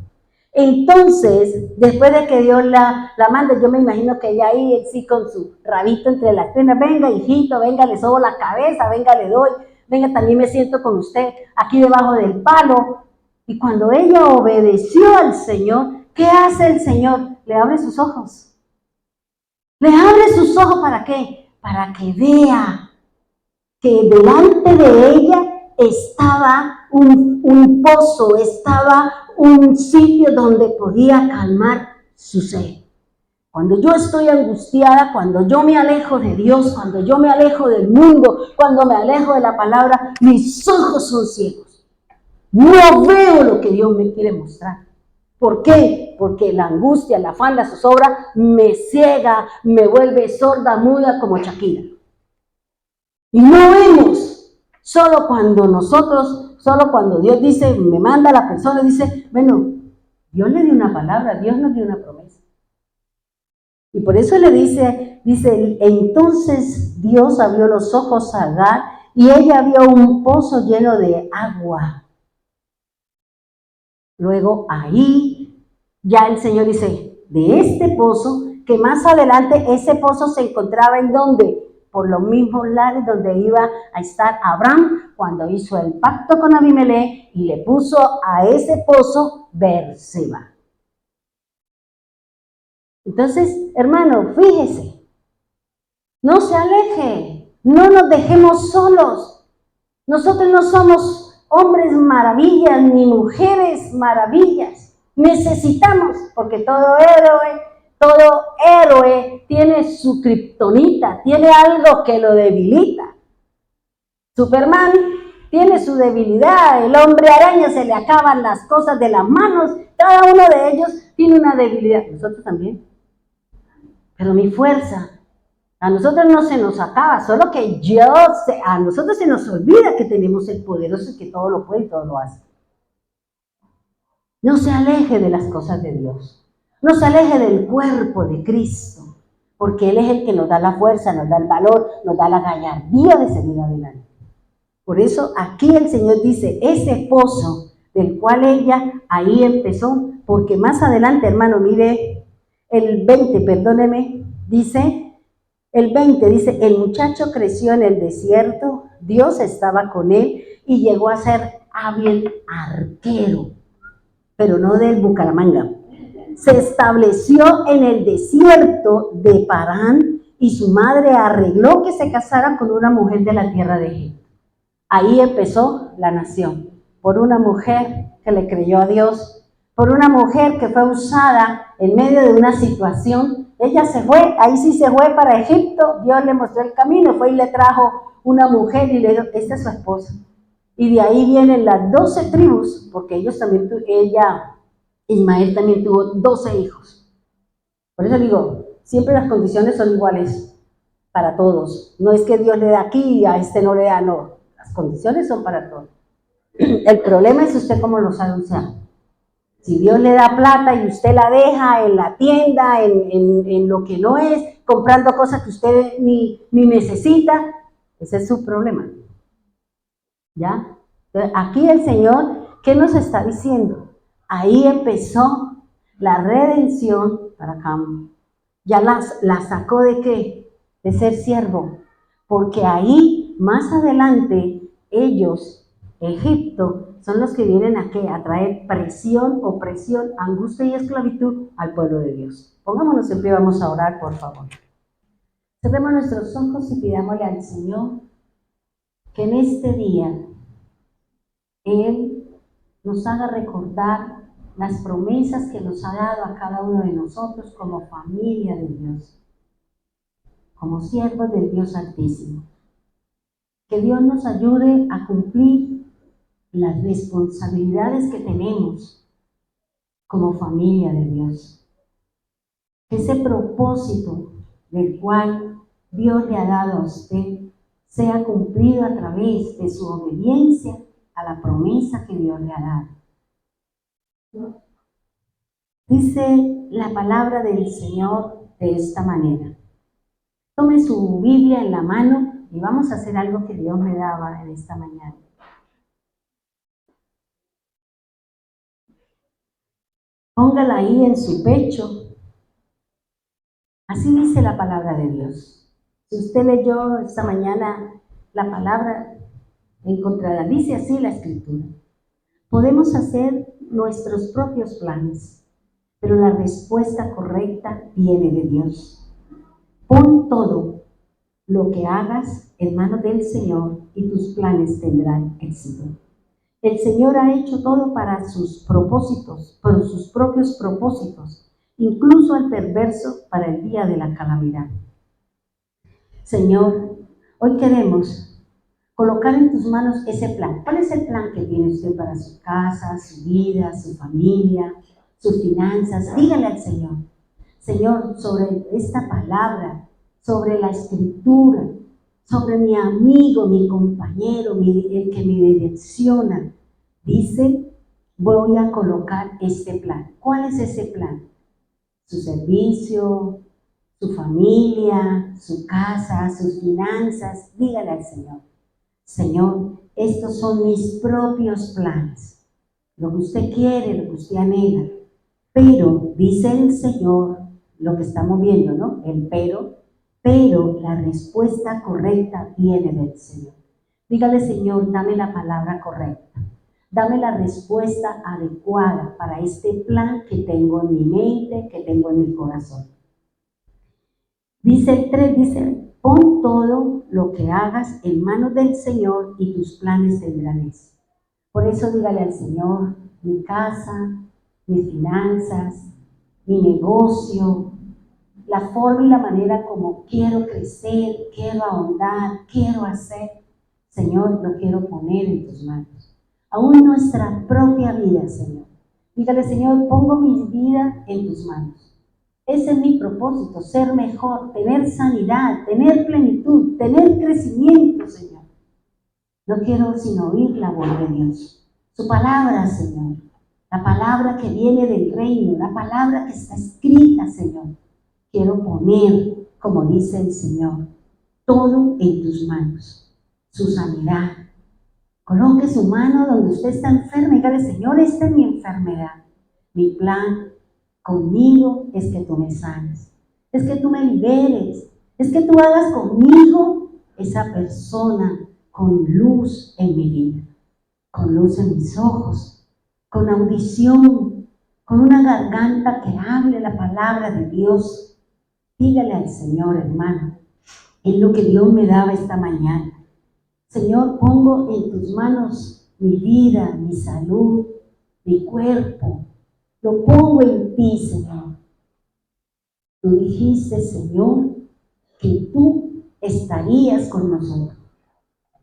entonces, después de que Dios la manda, yo me imagino que ella ahí, sí, con su rabito entre las piernas, venga, hijito, venga, le sobo la cabeza, venga, le doy, venga, también me siento con usted aquí debajo del palo. Y cuando ella obedeció al Señor, ¿qué hace el Señor? Le abre sus ojos. ¿Le abre sus ojos para qué? Para que vea que delante de ella estaba un pozo, estaba un sitio donde podía calmar su sed. Cuando yo estoy angustiada, cuando yo me alejo de Dios, cuando yo me alejo del mundo, cuando me alejo de la palabra, mis ojos son ciegos. No veo lo que Dios me quiere mostrar. ¿Por qué? Porque la angustia, el afán, la zozobra me ciega, me vuelve sorda, muda como Shakira. Y no vemos. Solo cuando Dios dice, me manda a la persona, dice, bueno, Dios le dio una palabra, Dios nos dio una promesa. Y por eso le dice, entonces Dios abrió los ojos a Agar y ella vio un pozo lleno de agua. Luego ahí ya el Señor dice, de este pozo, que más adelante ese pozo se encontraba ¿en dónde? Por los mismos lares donde iba a estar Abraham cuando hizo el pacto con Abimelech y le puso a ese pozo Berseba. Entonces, hermano, fíjese, no se aleje, no nos dejemos solos. Nosotros no somos hombres maravillas ni mujeres maravillas. Necesitamos, porque todo héroe tiene su kriptonita, tiene algo que lo debilita. Superman tiene su debilidad, el hombre araña se le acaban las cosas de las manos, cada uno de ellos tiene una debilidad, nosotros también. Pero mi fuerza, a nosotros no se nos acaba, solo que a nosotros se nos olvida que tenemos el poderoso que todo lo puede y todo lo hace. No se aleje de las cosas de Dios. No se aleje del cuerpo de Cristo, porque Él es el que nos da la fuerza, nos da el valor, nos da la gallardía de seguir adelante. Por eso aquí el Señor dice, ese pozo del cual ella ahí empezó, porque más adelante, hermano, mire el 20, perdóneme, dice, el 20 dice, el muchacho creció en el desierto, Dios estaba con él y llegó a ser hábil arquero, pero no del Bucaramanga. Se estableció en el desierto de Parán y su madre arregló que se casara con una mujer de la tierra de Egipto. Ahí empezó la nación, por una mujer que le creyó a Dios, por una mujer que fue usada en medio de una situación. Ella se fue, ahí sí se fue para Egipto, Dios le mostró el camino, fue y le trajo una mujer y le dijo, esta es su esposa. Y de ahí vienen las 12 tribus, porque Ismael también tuvo 12 hijos. Por eso digo, siempre las condiciones son iguales para todos. No es que Dios le da aquí y a este no le da, no. Las condiciones son para todos. El problema es usted cómo lo sabe usar. Si Dios le da plata y usted la deja en la tienda, en lo que no es, comprando cosas que usted ni necesita, ese es su problema. ¿Ya? Entonces, aquí el Señor, ¿qué nos está diciendo? Ahí empezó la redención para acá. Ya la sacó ¿de qué? De ser siervo. Porque ahí, más adelante, ellos, Egipto, son los que vienen a ¿qué? A traer presión, opresión, angustia y esclavitud al pueblo de Dios. Pongámonos en pie, vamos a orar, por favor. Cerremos nuestros ojos y pidámosle al Señor que en este día Él nos haga recordar las promesas que nos ha dado a cada uno de nosotros como familia de Dios, como siervos del Dios Altísimo. Que Dios nos ayude a cumplir las responsabilidades que tenemos como familia de Dios. Que ese propósito del cual Dios le ha dado a usted sea cumplido a través de su obediencia a la promesa que Dios le ha dado. Dice la palabra del Señor de esta manera. Tome su Biblia en la mano y vamos a hacer algo que Dios me daba en esta mañana. Póngala ahí en su pecho. Así dice la palabra de Dios. Si usted leyó esta mañana la palabra, encontrará, dice así la Escritura. Podemos hacer nuestros propios planes, pero la respuesta correcta viene de Dios. Pon todo lo que hagas en manos del Señor y tus planes tendrán éxito. El Señor ha hecho todo para sus propósitos, por sus propios propósitos, incluso al perverso para el día de la calamidad. Señor, hoy queremos colocar en tus manos ese plan. ¿Cuál es el plan que tiene usted para su casa, su vida, su familia, sus finanzas? Dígale al Señor. Señor, sobre esta palabra, sobre la Escritura, sobre mi amigo, mi compañero, el que me direcciona, dice, voy a colocar este plan. ¿Cuál es ese plan? Su servicio, su familia, su casa, sus finanzas. Dígale al Señor. Señor, estos son mis propios planes. Lo que usted quiere, lo que usted anhela. Pero, dice el Señor, lo que estamos viendo, ¿no? El pero la respuesta correcta viene del Señor. Dígale, Señor, dame la palabra correcta. Dame la respuesta adecuada para este plan que tengo en mi mente, que tengo en mi corazón. Dice el 3, dice, pon todo lo que hagas en manos del Señor y tus planes tendrán éxito. Por eso dígale al Señor, mi casa, mis finanzas, mi negocio, la forma y la manera como quiero crecer, quiero ahondar, quiero hacer. Señor, lo quiero poner en tus manos. Aún nuestra propia vida, Señor. Dígale, Señor, pongo mi vida en tus manos. Ese es mi propósito, ser mejor, tener sanidad, tener plenitud, tener crecimiento, Señor. No quiero sino oír la voz de Dios. Su palabra, Señor. La palabra que viene del reino, la palabra que está escrita, Señor. Quiero poner, como dice el Señor, todo en tus manos. Su sanidad. Coloque su mano donde usted está enfermo y dígale, Señor, esta es mi enfermedad. Mi plan conmigo es que tú me sanes, es que tú me liberes, es que tú hagas conmigo esa persona con luz en mi vida, con luz en mis ojos, con audición, con una garganta que hable la palabra de Dios. Dígale al Señor, hermano, es lo que Dios me daba esta mañana. Señor, pongo en tus manos mi vida, mi salud, mi cuerpo. Lo pongo en ti, Señor. Tú dijiste, Señor, que tú estarías con nosotros,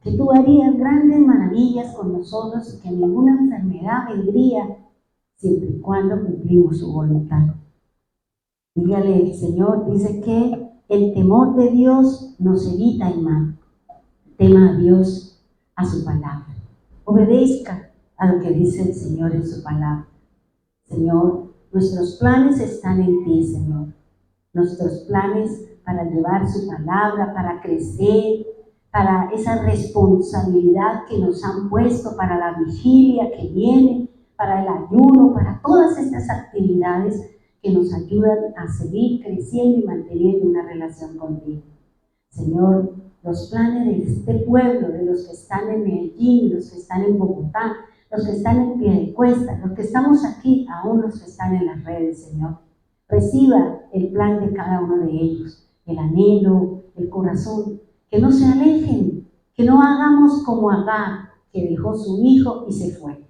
que tú harías grandes maravillas con nosotros y que ninguna enfermedad vendría siempre y cuando cumplimos su voluntad. Dígale, el Señor dice que el temor de Dios nos evita el mal. Tema a Dios, a su palabra. Obedezca a lo que dice el Señor en su palabra. Señor, nuestros planes están en ti, Señor. Nuestros planes para llevar su palabra, para crecer, para esa responsabilidad que nos han puesto, para la vigilia que viene, para el ayuno, para todas estas actividades que nos ayudan a seguir creciendo y manteniendo una relación contigo. Señor, los planes de este pueblo, de los que están en Medellín, los que están en Bogotá, los que están en Piedecuesta, los que estamos aquí, aún los que están en las redes, Señor. Reciba el plan de cada uno de ellos, el anhelo, el corazón, que no se alejen, que no hagamos como Agar, que dejó su hijo y se fue.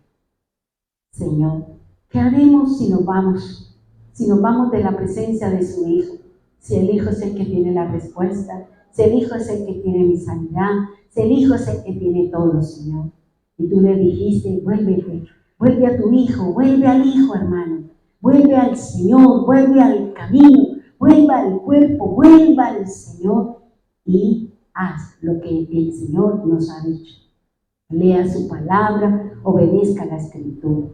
Señor, ¿qué haremos si nos vamos de la presencia de su hijo? Si el hijo es el que tiene la respuesta, Si el Hijo es el que tiene mi sanidad, si el Hijo es el que tiene todo, Señor. Y tú le dijiste, vuélvete, vuelve a tu Hijo, vuelve al Hijo, hermano. Vuelve al Señor, vuelve al camino, vuelva al cuerpo, vuelva al Señor y haz lo que el Señor nos ha dicho. Lea su palabra, obedezca la Escritura.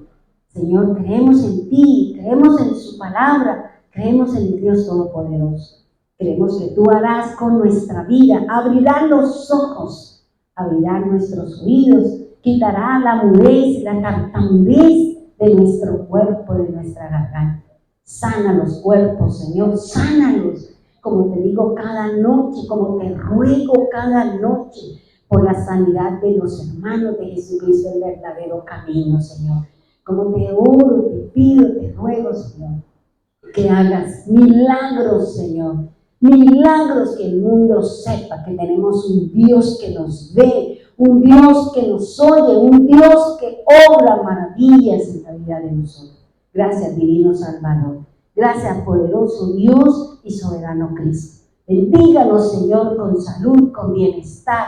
Señor, creemos en ti, creemos en su palabra, creemos en el Dios Todopoderoso. Creemos que tú harás con nuestra vida, abrirás los ojos, abrirás nuestros oídos, quitará la mudez, la tartamudez de nuestro cuerpo, de nuestra garganta. Sana los cuerpos, Señor, sánalos, como te digo cada noche, como te ruego cada noche, por la sanidad de los hermanos de Jesucristo, el verdadero camino, Señor. Como te oro, te pido, te ruego, Señor, que hagas milagros, Señor. Milagros, que el mundo sepa que tenemos un Dios que nos ve, un Dios que nos oye, un Dios que obra maravillas en la vida de nosotros. Gracias, divino Salvador. Gracias, poderoso Dios y soberano Cristo. Bendíganos, Señor, con salud, con bienestar.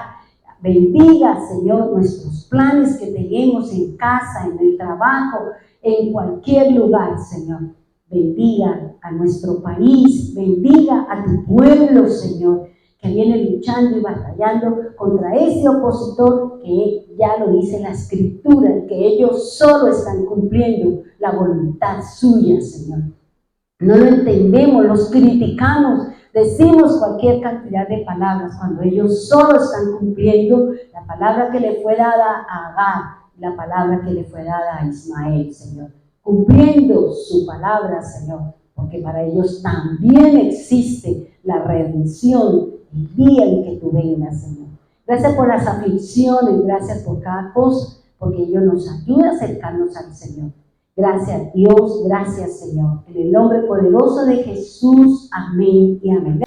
Bendiga, Señor, nuestros planes que tenemos en casa, en el trabajo, en cualquier lugar, Señor. Bendiga a nuestro país, bendiga a tu pueblo, Señor, que viene luchando y batallando contra ese opositor que ya lo dice la Escritura, que ellos solo están cumpliendo la voluntad suya, Señor. No lo entendemos, los criticamos, decimos cualquier cantidad de palabras cuando ellos solo están cumpliendo la palabra que le fue dada a Agar, la palabra que le fue dada a Ismael, Señor. Cumpliendo su palabra, Señor, porque para ellos también existe la redención el día en que tú vengas, Señor. Gracias por las aflicciones, gracias por cada cosa, porque ello nos ayuda a acercarnos al Señor. Gracias, Dios, gracias, Señor. En el nombre poderoso de Jesús, amén y amén.